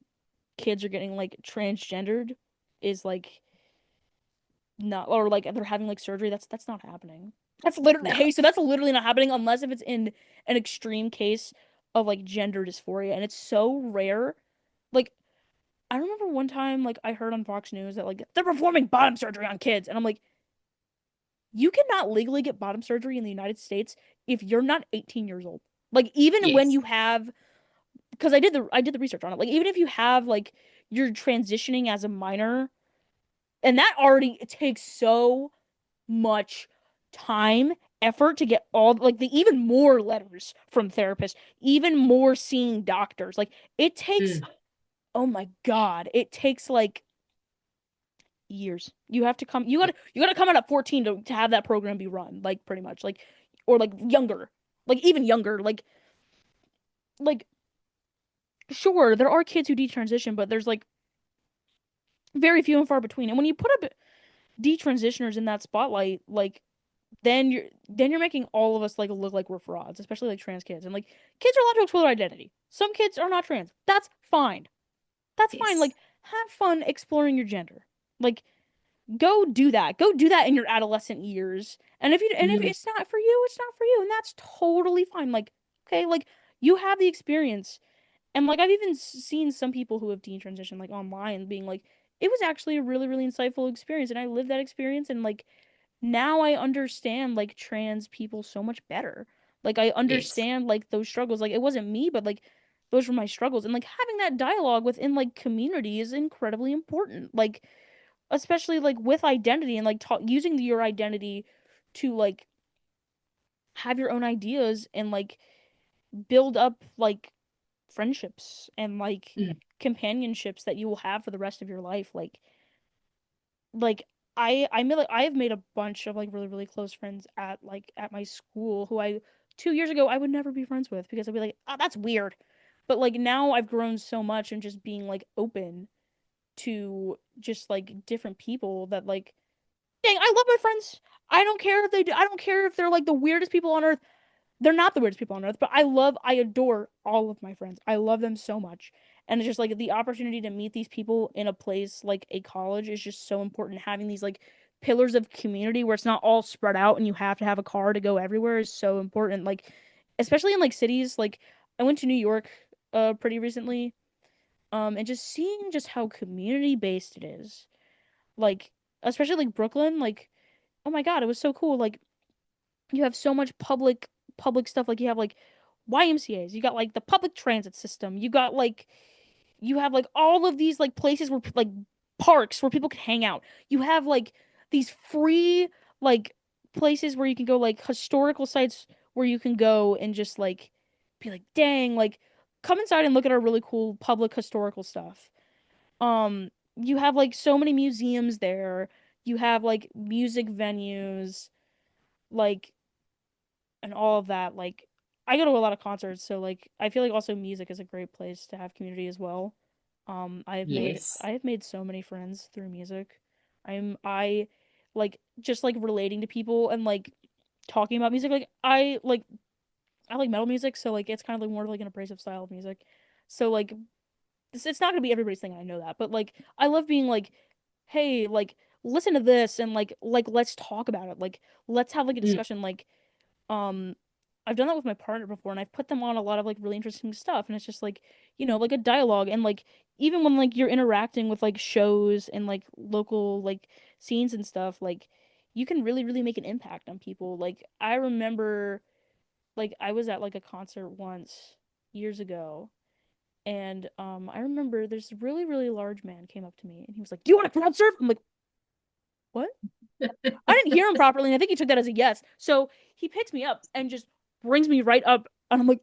kids are getting like transgendered is like not, or like they're having like surgery, that's not happening. That's literally, No. hey, so that's literally not happening unless if it's in an extreme case of like gender dysphoria, and it's so rare. Like I remember one time like I heard on Fox News that like they're performing bottom surgery on kids, and I'm like, you cannot legally get bottom surgery in the United States if you're not 18 years old. Like even when Yes. you have, because I did the research on it. Like even if you have like you're transitioning as a minor, and that already it takes so much time, effort to get all like the even more letters from therapists, even more seeing doctors. Like it takes, Mm. oh my God, it takes like years. You have to come you gotta come out at 14 to have that program be run, like pretty much. Like or like younger. Like even younger. Like sure, there are kids who detransition, but there's like very few and far between. And when you put up detransitioners in that spotlight, like then you're making all of us like look like we're frauds, especially like trans kids. And like kids are allowed to explore their identity. Some kids are not trans. That's fine. That's fine. Yes. Like have fun exploring your gender. Like go do that. Go do that in your adolescent years. And if Mm. it's not for you, it's not for you, and that's totally fine. Like okay, like you have the experience. And like I've even seen some people who have teen transition like online being like it was actually a really really insightful experience, and I lived that experience, and like now I understand like trans people so much better. Like I Yes. understand like those struggles. Like it wasn't me, but like those were my struggles. And like having that dialogue within like community is incredibly important. Like especially like with identity and like using your identity to like have your own ideas and like build up like friendships and like Mm. companionships that you will have for the rest of your life. Like I have made a bunch of like really really close friends at like at my school who I 2 years ago I would never be friends with because I'd be like, oh, that's weird. But like now I've grown so much and just being like open to just like different people that like, dang, I love my friends. I don't care if they do, I don't care if they're like the weirdest people on earth. They're not the weirdest people on earth, but I adore all of my friends. I love them so much. And it's just like the opportunity to meet these people in a place like a college is just so important. Having these like pillars of community where it's not all spread out and you have to have a car to go everywhere is so important. Like, especially in like cities, like I went to New York pretty recently, and just seeing just how community based it is. Like, especially like Brooklyn, like, oh my God, it was so cool. Like you have so much public stuff. Like you have like YMCA's, you got like the public transit system, you got like you have like all of these like places where like parks where people can hang out. You have like these free like places where you can go, like historical sites where you can go and just like be like, dang, like come inside and look at our really cool public historical stuff. You have like so many museums there. You have like music venues, like and all of that. Like I go to a lot of concerts, so like I feel like also music is a great place to have community as well. Yes. I have made so many friends through music. I like just like relating to people and like talking about music. Like I like metal music, so like it's kind of like more of like an abrasive style of music. So like it's not gonna be everybody's thing, I know that, but like I love being like, hey, like listen to this and like let's talk about it. Like let's have like a Mm. discussion. Like um, I've done that with my partner before, and I've put them on a lot of like really interesting stuff, and it's just like, like a dialogue, and like even when like you're interacting with like shows and like local like scenes and stuff, like you can really really make an impact on people. Like I remember like I was at like a concert once years ago, and I remember this really really large man came up to me and he was like, "Do you want to crowd surf?" I'm like, "What?" I didn't hear him properly, and I think he took that as a yes. So he picks me up and just brings me right up, and I'm like,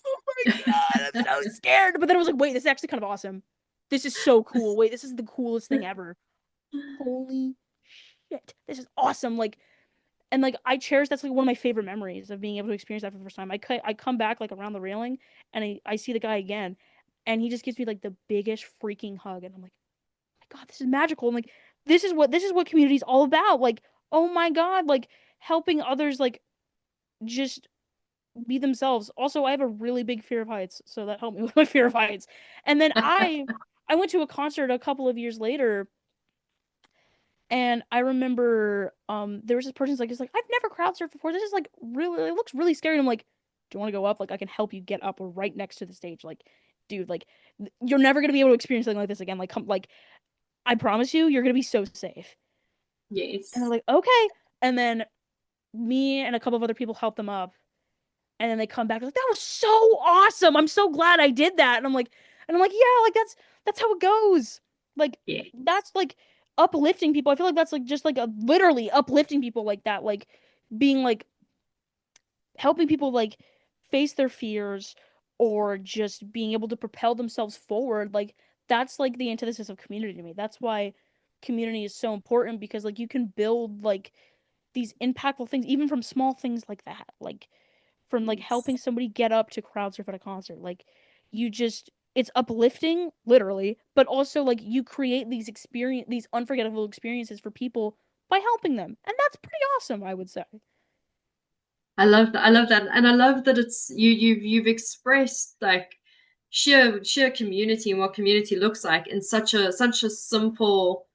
oh my God, I'm so scared. But then I was like, wait, this is actually kind of awesome. This is so cool. Wait, this is the coolest thing ever. Holy shit. This is awesome. Like, and like I cherish that's like one of my favorite memories of being able to experience that for the first time. I come back like around the railing and I see the guy again and he just gives me like the biggest freaking hug and I'm like, my God, this is magical. And like this is what community is all about. Like, oh my God, like helping others like just be themselves. Also, I have a really big fear of heights, so that helped me with my fear of heights. And then I went to a concert a couple of years later and I remember there was this person's like, it's like, I've never crowd surfed before. This is like really it looks really scary. And I'm like, do you want to go up? Like I can help you get up. We're right next to the stage. Like, dude, like you're never gonna be able to experience something like this again. Like come like I promise you, you're gonna be so safe. And they're Yes. like, okay. And then me and a couple of other people helped them up. And then they come back like, that was so awesome. I'm so glad I did that. And I'm like, yeah, like that's how it goes. Like Yes. that's like uplifting people. I feel like that's like just like a literally uplifting people like that. Like being like helping people like face their fears or just being able to propel themselves forward. Like that's like the antithesis of community to me. That's why community is so important because like you can build like these impactful things even from small things like that. Like from like Yes. helping somebody get up to crowd surf at a concert. Like you just it's uplifting literally, but also like you create these unforgettable experiences for people by helping them. And that's pretty awesome, I would say. I love that. I love that. And I love that it's you've expressed like sheer community and what community looks like in such a simple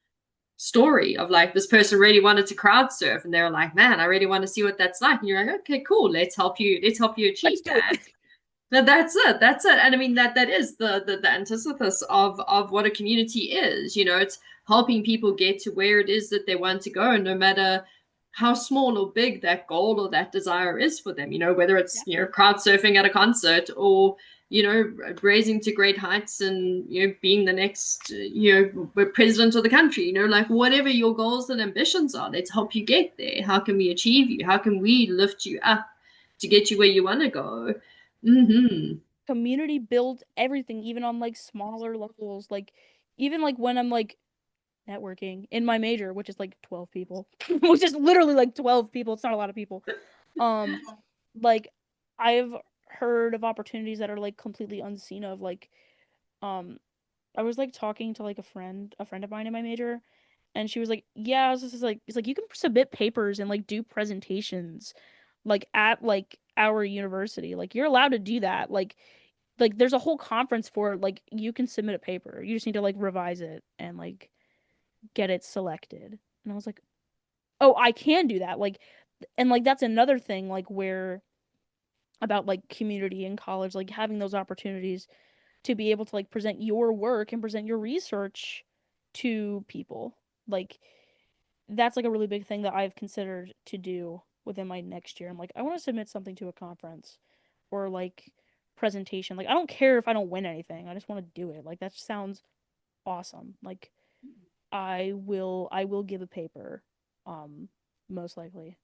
story of like this person really wanted to crowd surf and they were like, man, I really want to see what that's like. And you're like, okay, cool, let's help you Let's achieve do that. it. Now that's it. That's it. And I mean that is the antithesis of what a community is. You know, it's helping people get to where it is that they want to go, no matter how small or big that goal or that desire is for them. You know, whether it's Exactly. crowd surfing at a concert or raising to great heights and being the next president of the country. You know, like whatever your goals and ambitions are, let's help you get there. How can we achieve you? How can we lift you up to get you where you want to go? Mm-hmm. Community builds everything, even on like smaller levels. Like even like when I'm like networking in my major, which is like 12 people, which is literally like 12 people. It's not a lot of people. Um, like I've heard of opportunities that are like completely unseen of like um I was like talking to like a friend of mine in my major, and she was like, "Yeah, this is like it's like you can submit papers and like do presentations like at like our university. Like you're allowed to do that. Like there's a whole conference for it. Like you can submit a paper. You just need to like revise it and like get it selected." And I was like, "Oh, I can do that." Like and like that's another thing like where about like community in college, like having those opportunities to be able to like present your work and present your research to people. Like that's like a really big thing that I've considered to do within my next year. I'm like, I want to submit something to a conference or like presentation. Like I don't care if I don't win anything. I just want to do it. Like that sounds awesome. Like I will give a paper um most likely.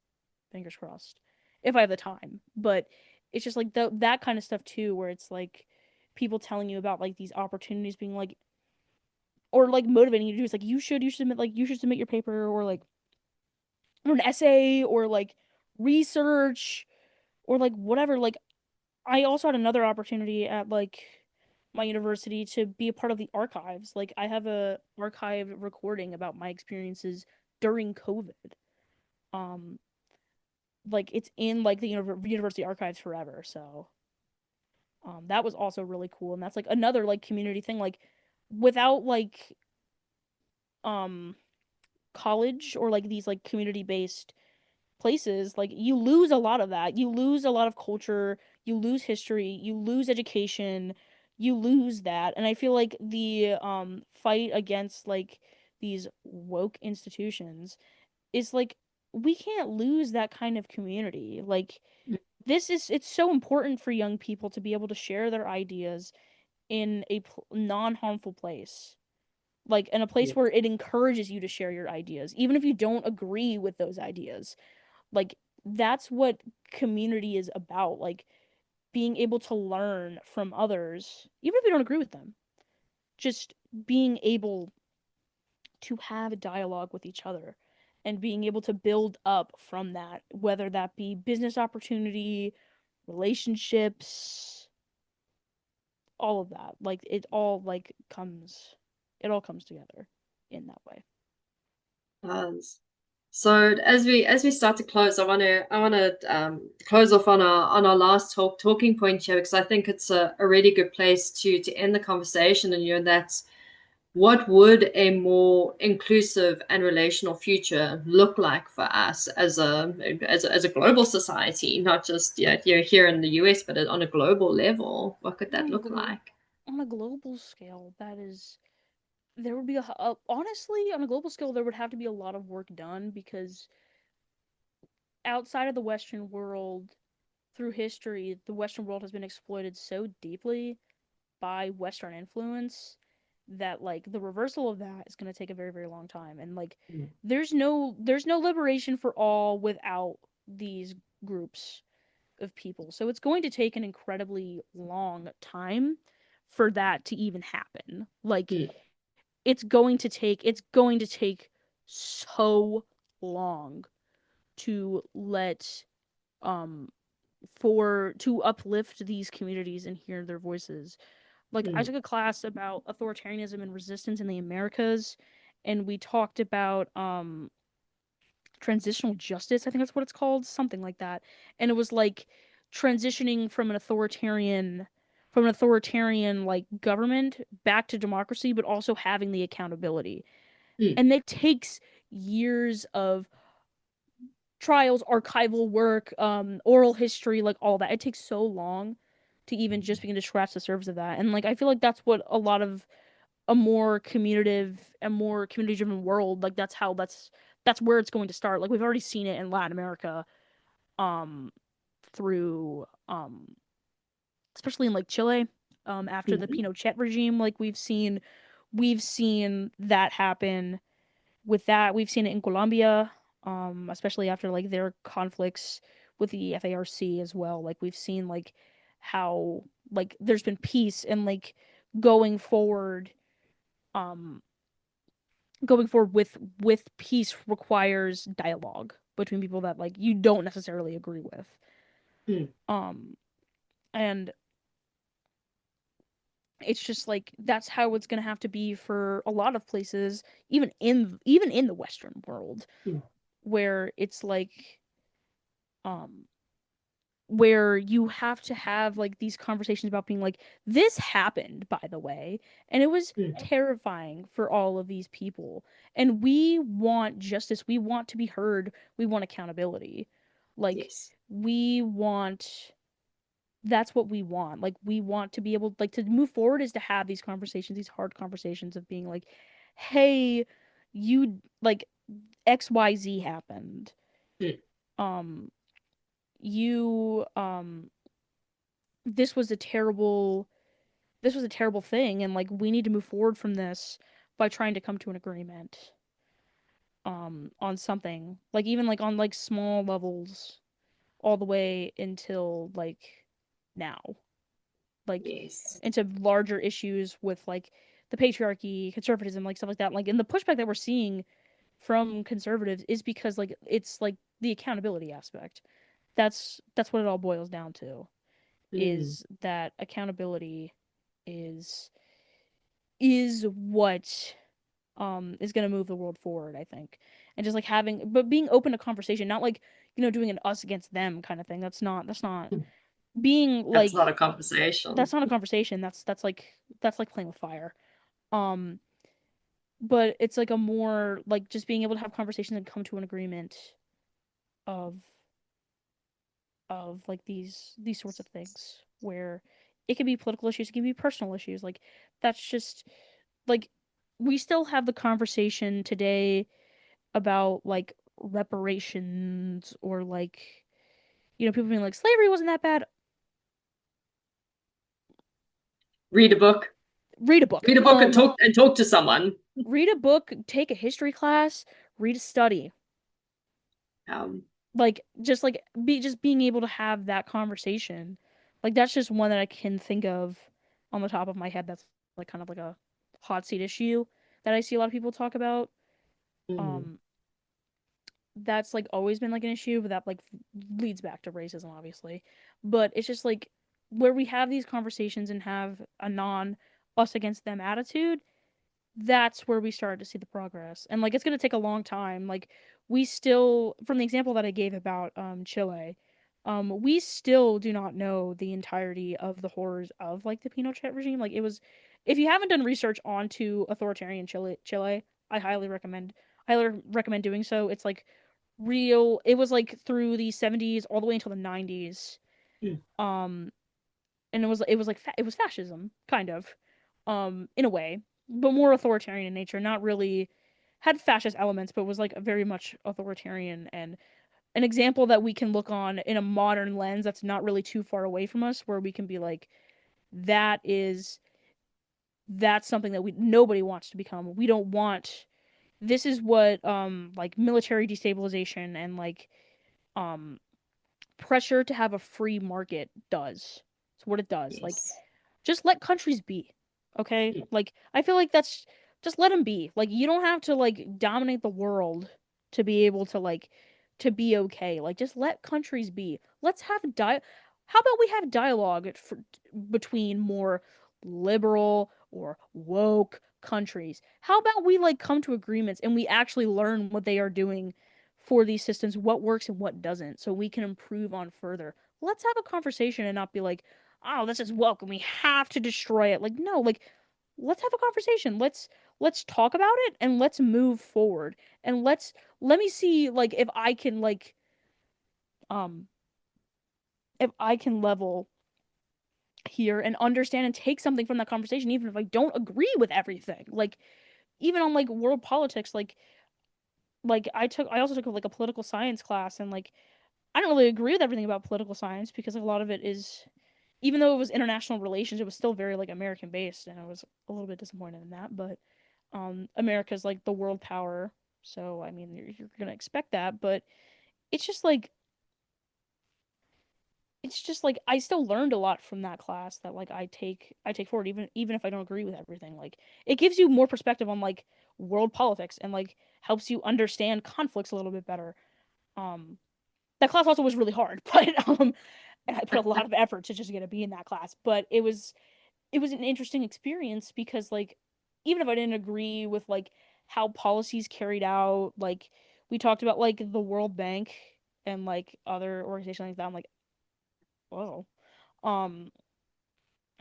Fingers crossed. If I have the time. But it's just like that kind of stuff too where it's like people telling you about like these opportunities being like or like motivating you to do. It's like you should submit your paper or an essay or like research or like whatever. Like I also had another opportunity at like my university to be a part of the archives. Like I have a archive recording about my experiences during COVID. Um like it's in like the university archives forever. So that was also really cool and that's like another like community thing like without like um college or like these like community based places, like you lose a lot of that. You lose a lot of culture, you lose history, you lose education, you lose that. And I feel like the fight against like these woke institutions is like we can't lose that kind of community. Like it's so important for young people to be able to share their ideas in a non-harmful place. like in a place Yeah. where it encourages you to share your ideas, even if you don't agree with those ideas. Like that's what community is about. Like being able to learn from others, even if you don't agree with them. Just being able to have a dialogue with each other and being able to build up from that, whether that be business opportunity, relationships, all of that. Like it all comes together in that way. So as we start to close, I want to close off on our last talking point here because I think it's a really good place to end the conversation. And that's what would a more inclusive and relational future look like for us as a global society, not just here in the US, but on a global level. What could that On a look glo- like? on a global scale, that is there would be honestly on a global scale there would have to be a lot of work done because outside of the Western world, through history, the Western world has been exploited so deeply by Western influence that like the reversal of that is going to take a very, very long time. And like Mm, there's no liberation for all without these groups of people. So it's going to take an incredibly long time for that to even happen. Like mm, it's going to take so long to let um for to uplift these communities and hear their voices. Like I mm, took a class about authoritarianism and resistance in the Americas, and we talked about transitional justice, I think that's what it's called, something like that. And it was like transitioning from an authoritarian like government back to democracy, but also having the accountability. mm, And that takes years of trials, archival work, oral history, like all that. It takes so long to even just begin to scratch the surface of that. And like I feel like that's what a lot of a more communicative and more community driven world, like that's where it's going to start. Like we've already seen it in Latin America, um, through especially in like Chile, after the mm, Pinochet regime, like we've seen that happen with that. We've seen it in Colombia, especially after like their conflicts with the FARC as well. Like we've seen like how like there's been peace and like going forward, um, going forward with peace requires dialogue between people that like you don't necessarily agree with. mm, Um, and it's just like that's how it's gonna have to be for a lot of places, even in the Western world, mm, where it's like um where you have to have like these conversations about being like this happened by the way and it was mm. terrifying for all of these people and we want justice, we want to be heard, we want accountability, like Yes. we want that's what we want, like we want to be able like to move forward is to have these conversations, these hard conversations of being like hey you like XYZ happened, Mm, um you this was a terrible thing and like we need to move forward from this by trying to come to an agreement on something like even like on like small levels all the way until like now, like yes. into larger issues with like the patriarchy, conservatism, like stuff like that, like and the pushback that we're seeing from conservatives is because like it's like the accountability aspect. That's what it all boils down to, Mm, is that accountability is is what is going to move the world forward, I think. And just like having but being open to conversation, not like doing an us against them kind of thing. That's not being that's not like a conversation. that's not a conversation. That's like playing with fire. Um but it's like a more like just being able to have conversations and come to an agreement of like these sorts of things where it can be political issues, it can be personal issues. Like that's just like we still have the conversation today about like reparations or like people being like slavery wasn't that bad. Read a book. read a book. Read a book and talk to someone. Read a book, take a history class, read a study. Um, Like just like be just being able to have that conversation. Like that's just one that I can think of on the top of my head that's like kind of like a hot seat issue that I see a lot of people talk about. mm, Um that's like always been like an issue, but that like leads back to racism obviously. But it's just like where we have these conversations and have a non us against them attitude, that's where we started to see the progress. And like it's going to take a long time. Like we still, from the example that I gave about Chile, we still do not know the entirety of the horrors of like the Pinochet regime. Like it was, if you haven't done research onto authoritarian Chile, I highly recommend doing so. It's like real. It was like through the 70s all the way until the 90s. mm, Um, and it was like it was fascism kind of in a way, but more authoritarian in nature, not really had fascist elements, but was like very much authoritarian and an example that we can look on in a modern lens that's not really too far away from us, where we can be like that is that's something that we nobody wants to become. We don't want this is what like military destabilization and like um pressure to have a free market does. It's what it does. Like yes. just let countries be. Okay? Mm, Like I feel like that's just let them be. Like you don't have to like dominate the world to be able to like to be okay. Like just let countries be. Let's have how about we have dialogue between more liberal or woke countries? How about we like come to agreements and we actually learn what they are doing for these systems, what works and what doesn't, so we can improve on further. Let's have a conversation and not be like, oh, this is woke and we have to destroy it. Like, no, like let's have a conversation. Let's talk about it and let's move forward. And let me see like um if I can level here and understand and take something from that conversation even if I don't agree with everything. Like even on like world politics, like I also took like a political science class and like I don't really agree with everything about political science because a lot of it is even though it was international relations, it was still very like American based, and I was a little bit disappointed in that. But America's like the world power, so I mean you're gonna expect that. But it's just like it's just like I still learned a lot from that class that like I take forward even if I don't agree with everything. Like it gives you more perspective on like world politics and like helps you understand conflicts a little bit better. Um, that class also was really hard, but and I put a lot of effort to just get a B in that class. But it was an interesting experience because like even if I didn't agree with like how policies carried out, like we talked about like the World Bank and like other organizations like that. I'm like, whoa. Um,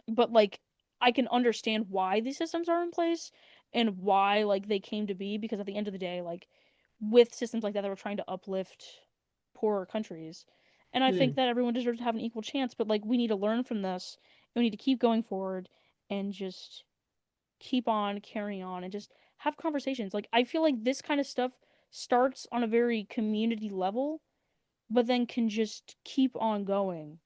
but like I can understand why these systems are in place and why like they came to be because at the end of the day, like with systems like that, they were trying to uplift poorer countries. And I think mm, that everyone deserves to have an equal chance, but like we need to learn from this and we need to keep going forward and just keep on carrying on and just have conversations. Like I feel like this kind of stuff starts on a very community level, but then can just keep on going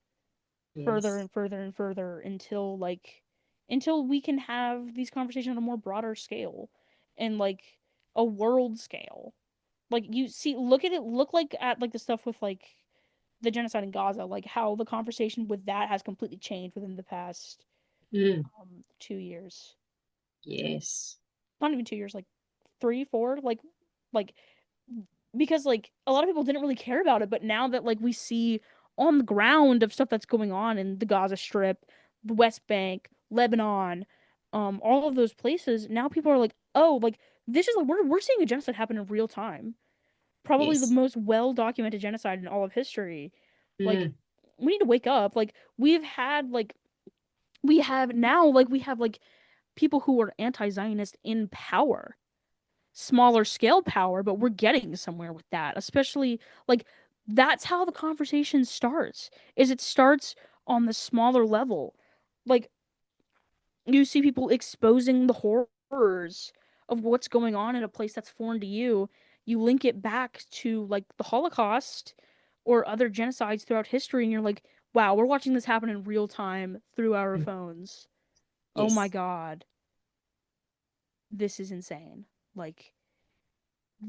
further yes. and further and further until we can have these conversations on a more broader scale and like a world scale. Like you see look at it look like at like the stuff with like the genocide in Gaza, like how the conversation with that has completely changed within the past Mm, 2 years. yes. Not even 2 years, like three, four, like because like a lot of people didn't really care about it, but now that like we see on the ground of stuff that's going on in the Gaza Strip, the West Bank, Lebanon, all of those places, now people are like, oh, like this is like we're seeing a genocide happen in real time. Probably the Yes. most well documented genocide in all of history. Like Mm, we need to wake up. Like we have now like we have like people who are anti-Zionist in power, smaller scale power, but we're getting somewhere with that. Especially like that's how the conversation starts. Is it starts on the smaller level. Like you see people exposing the horrors of what's going on in a place that's foreign to you. You link it back to like the Holocaust or other genocides throughout history and you're like, wow, we're watching this happen in real time through our mm, phones. Oh my yes. God. this is insane. Like,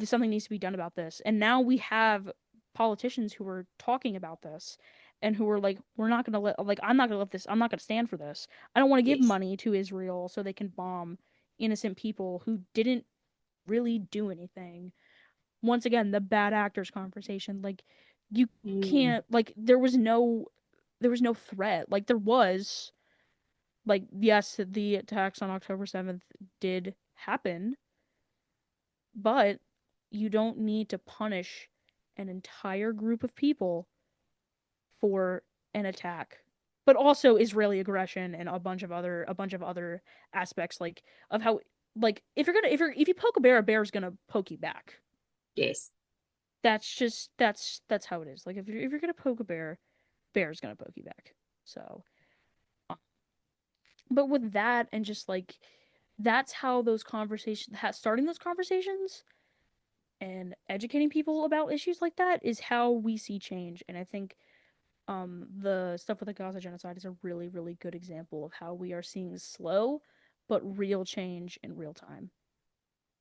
something needs to be done about this. And now we have politicians who are talking about this and who are like, we're not going to let, like, I'm not going to let this, I'm not going to stand for this. I don't want to give Yes. money to Israel so they can bomb innocent people who didn't really do anything. Once again, the bad actors conversation. Like, you Mm. can't, like, there was no threat. Like, there was, like, yes, the attacks on October 7th did happen, but you don't need to punish an entire group of people for an attack. But also Israeli aggression and a bunch of other aspects like of how, like, if you poke a bear's gonna poke you back. Yes. That's how it is. Like, if you're gonna poke a bear's gonna poke you back. So, but with that, and just like, that's how those conversations, starting those conversations and educating people about issues like that is how we see change. And I think the stuff with the Gaza genocide is a really, really good example of how we are seeing slow but real change in real time.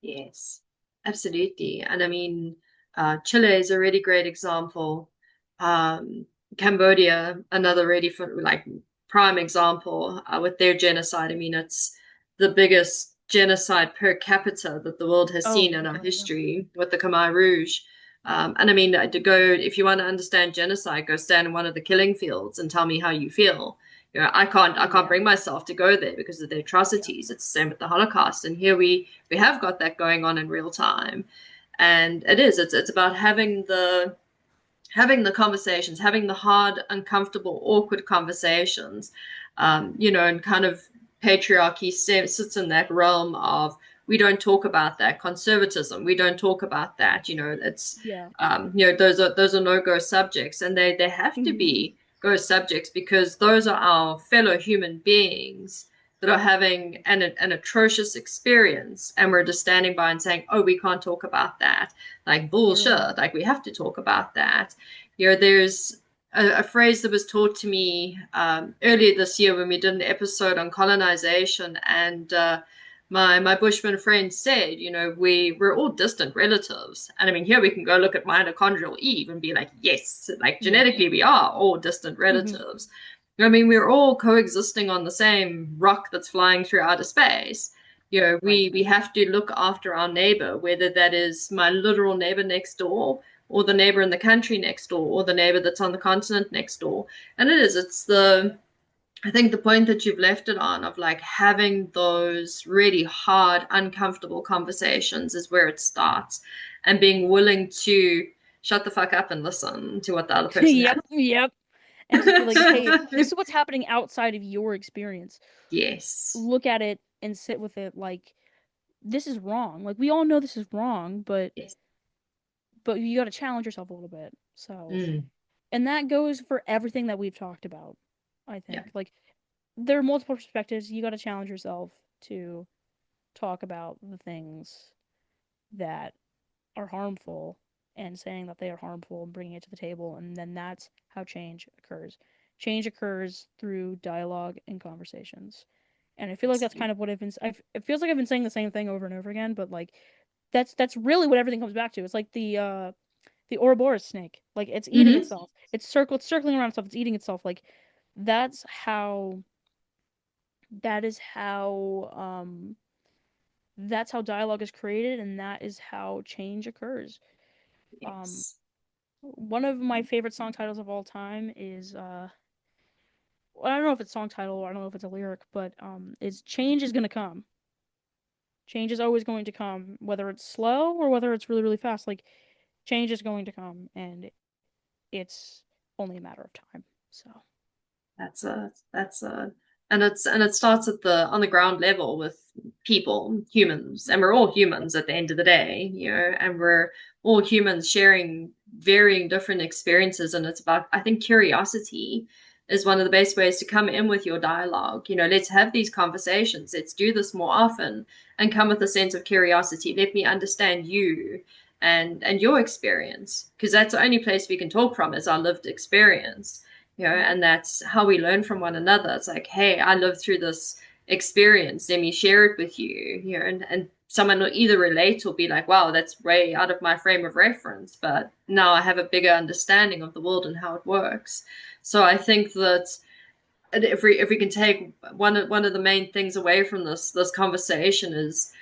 Yes, absolutely. And I mean, Chile is a really great example. Um, Cambodia, another really like prime example with their genocide. I mean, it's the biggest genocide per capita that the world has Oh seen in my our god, yeah. history with the Khmer Rouge. And I mean, to go, if you want to understand genocide, go stand in one of the killing fields and tell me how you feel. You know, I can't Yeah. bring myself to go there because of the Yeah. atrocities. It's the same with the Holocaust. And here we have got that going on in real time. And it's about having the conversations, having the hard, uncomfortable, awkward conversations. And kind of patriarchy sits in that realm of we don't talk about that. Conservatism, we don't talk about that. It's Yeah. those are no-go subjects, and they have to Mhm. be go subjects because those are our fellow human beings that are having an atrocious experience, and we're just standing by and saying, oh, we can't talk about that, like Literally. bullshit, like we have to talk about that. There's a phrase that was taught to me earlier this year when we did an episode on colonization, and my Bushman friend said, we're all distant relatives, and I mean, here we can go look at mitochondrial Eve and be like, yes, like Yeah. genetically we are all distant Mhm. relatives. I mean, we're all coexisting on the same rock that's flying through outer space. Right. We have to look after our neighbor, whether that is my literal neighbor next door, or the neighbor in the country next door, or the neighbor that's on the continent next door. And I think the point that you've left it on of like having those really hard, uncomfortable conversations is where it starts, and being willing to shut the fuck up and listen to what the other person Yep. has. Yep. And just be like, hey, this is what's happening outside of your experience. Yes. Look at it and sit with it. Like, this is wrong. Like, we all know this is wrong, but Yes. you got to challenge yourself a little bit. So, Mm. and that goes for everything that we've talked about. I Yeah. think, like, there are multiple perspectives. You got to challenge yourself to talk about the things that are harmful and saying that they are harmful and bringing it to the table. And then that's how change occurs. Change occurs through dialogue and conversations. And I feel like that's kind of what it feels like I've been saying the same thing over and over again, but like, that's really what everything comes back to. It's like the Ouroboros snake. Like, it's eating Mm-hmm. itself. It's circling around itself. It's eating itself. Like, that's how that is how that's how dialogue is created, and that is how change occurs. Um, Yes. one of my favorite song titles of all time is I don't know if it's song title or I don't know if it's a lyric, but is "Change is gonna come." Change is always going to come, whether it's slow or whether it's really, really fast. Like, change is going to come, and it's only a matter of time. So, That's a and it starts at the on the ground level with people, humans, and we're all humans at the end of the day, and we're all humans sharing varying different experiences, and it's about, I think, curiosity is one of the best ways to come in with your dialogue. Let's have these conversations. Let's do this more often and come with a sense of curiosity. Let me understand you and your experience, because that's the only place we can talk from is our lived experience. yeah. And that's how we learn from one another. It's like, hey, I lived through this experience, let me share it with you, you know, and someone will either relate or be like, wow, that's way out of my frame of reference, but now I have a bigger understanding of the world and how it works. So I think that if we can take one of the main things away from this conversation is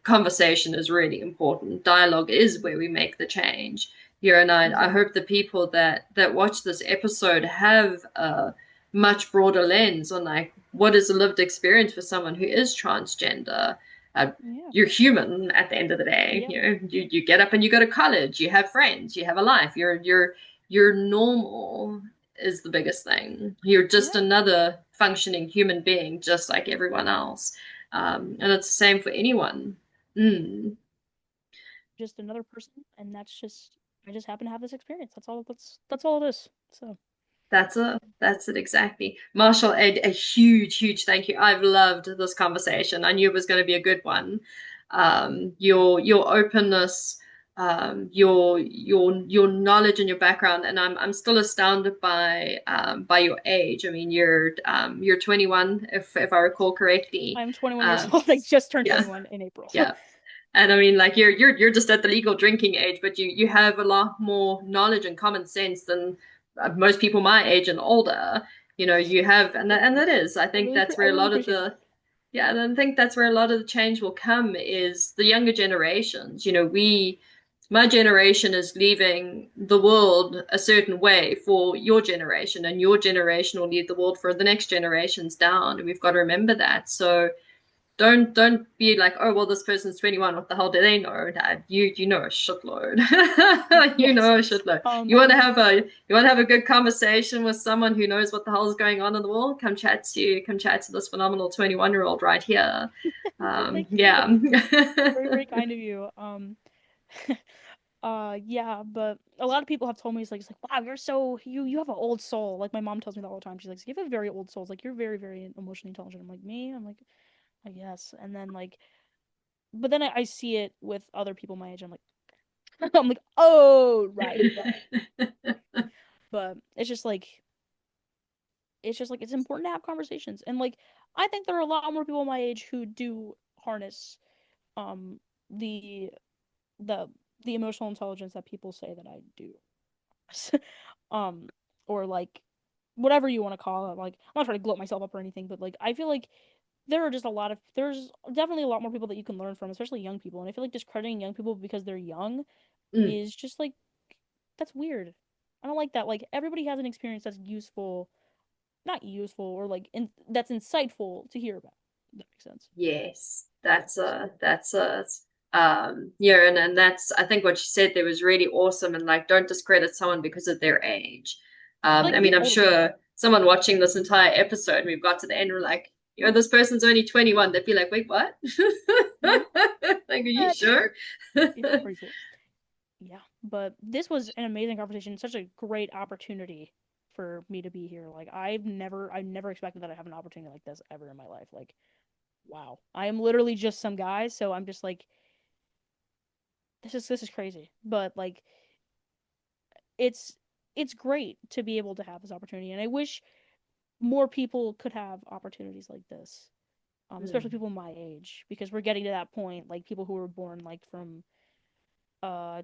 conversation is really important. Dialogue is where we make the change. Yeah, and I hope the people that watch this episode have a much broader lens on like what is a lived experience for someone who is transgender. Uh, Yeah. you're human at the end of the day. Yeah. You know, you get up and you go to college. You have friends. You have a life. You're normal is the biggest thing. You're just Yeah. another functioning human being, just like everyone else. And it's the same for anyone. Mm, Just another person, and I just happen to have this experience. That's all it is. So that's it. That's it exactly. Marshall, a huge, huge thank you. I've loved this conversation. I knew it was going to be a good one. Your openness, your knowledge and your background, and I'm still astounded by your age. I mean, you're 21, if I recall correctly. I'm 21 years Um, old. I just turned yeah, 21 in April. yeah. And I mean, like you're just at the legal drinking age, but you have a lot more knowledge and common sense than most people my age and older. You know, you have, and that is, I think that's I where a really lot of appreciate the that. yeah, and I think that's where a lot of the change will come is the younger generations. You know, my generation is leaving the world a certain way for your generation, and your generation will leave the world for the next generations down, and we've got to remember that. So don't be like, oh well, this person's 21. What the hell do they know? Dad, you know a shitload. You Yes. know a shitload. Um, You want to have a good conversation with someone who knows what the hell is going on in the world. Come chat to this phenomenal 21-year-old right here. Thank you so much. Yeah. Very, very kind of you. Yeah, but a lot of people have told me it's like, wow, you have an old soul. Like my mom tells me that all the time. She's like, you have a very old soul. It's like you're very, very emotionally intelligent. I'm like, me? I'm like, I guess. And then like, but then I see it with other people my age. I'm like, I'm like, oh, right, right. But it's just like it's important to have conversations. And like, I think there are a lot more people my age who do harness um the the the emotional intelligence that people say that I do. um or like whatever you want to call it. Like I'm not trying to gloat myself up or anything, but like I feel like there's definitely a lot more people that you can learn from, especially young people. And I feel like discrediting young people because they're young Mm, is just like that's weird. I don't like that. Like everybody has an experience that's useful, not useful or like that's insightful to hear about. If that makes sense. yes, So, that's yeah, and that's I think what you said there was really awesome and like don't discredit someone because of their age. like I be mean, I'm old as sure well. someone watching this entire episode, and we've got to the end, we're like, you know, this person's only 21. They'd be like, wait, what? Hmm. Like, are you sure? Yeah, pretty sure. Yeah, but this was an amazing conversation. Such a great opportunity for me to be here. Like I never expected that I'd have an opportunity like this ever in my life. Like, wow. I am literally just some guy, so I'm just like, this is crazy. But like, it's it's great to be able to have this opportunity, and I wish more people could have opportunities like this. Especially Mm, people my age, because we're getting to that point, like people who were born like from uh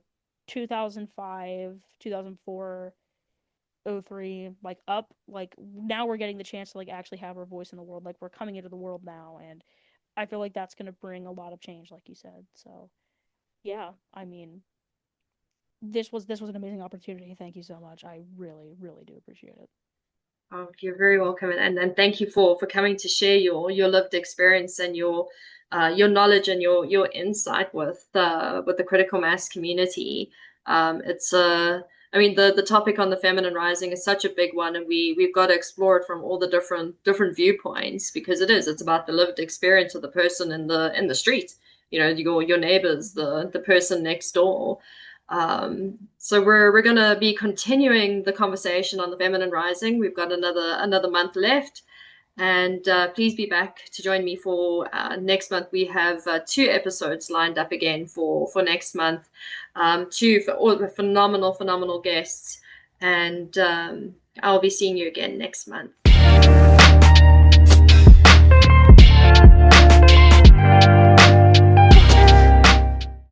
2005, 2004, 03, like up, like now we're getting the chance to like actually have our voice in the world. Like we're coming into the world now, and I feel like that's gonna bring a lot of change, like you said. So yeah, I mean, this was an amazing opportunity. Thank you so much. I really, really do appreciate it. oh, you're very welcome, and thank you for coming to share your lived experience and your knowledge and your insight with the critical mass community. It's I mean the topic on the feminine rising is such a big one, and we've got to explore it from all the different viewpoints because it's about the lived experience of the person in the street. You know, your neighbors, the person next door. So we're gonna be continuing the conversation on the feminine rising. We've got another month left, and please be back to join me for next month. We have two episodes lined up again for next month. Two for all the phenomenal guests, and I'll be seeing you again next month.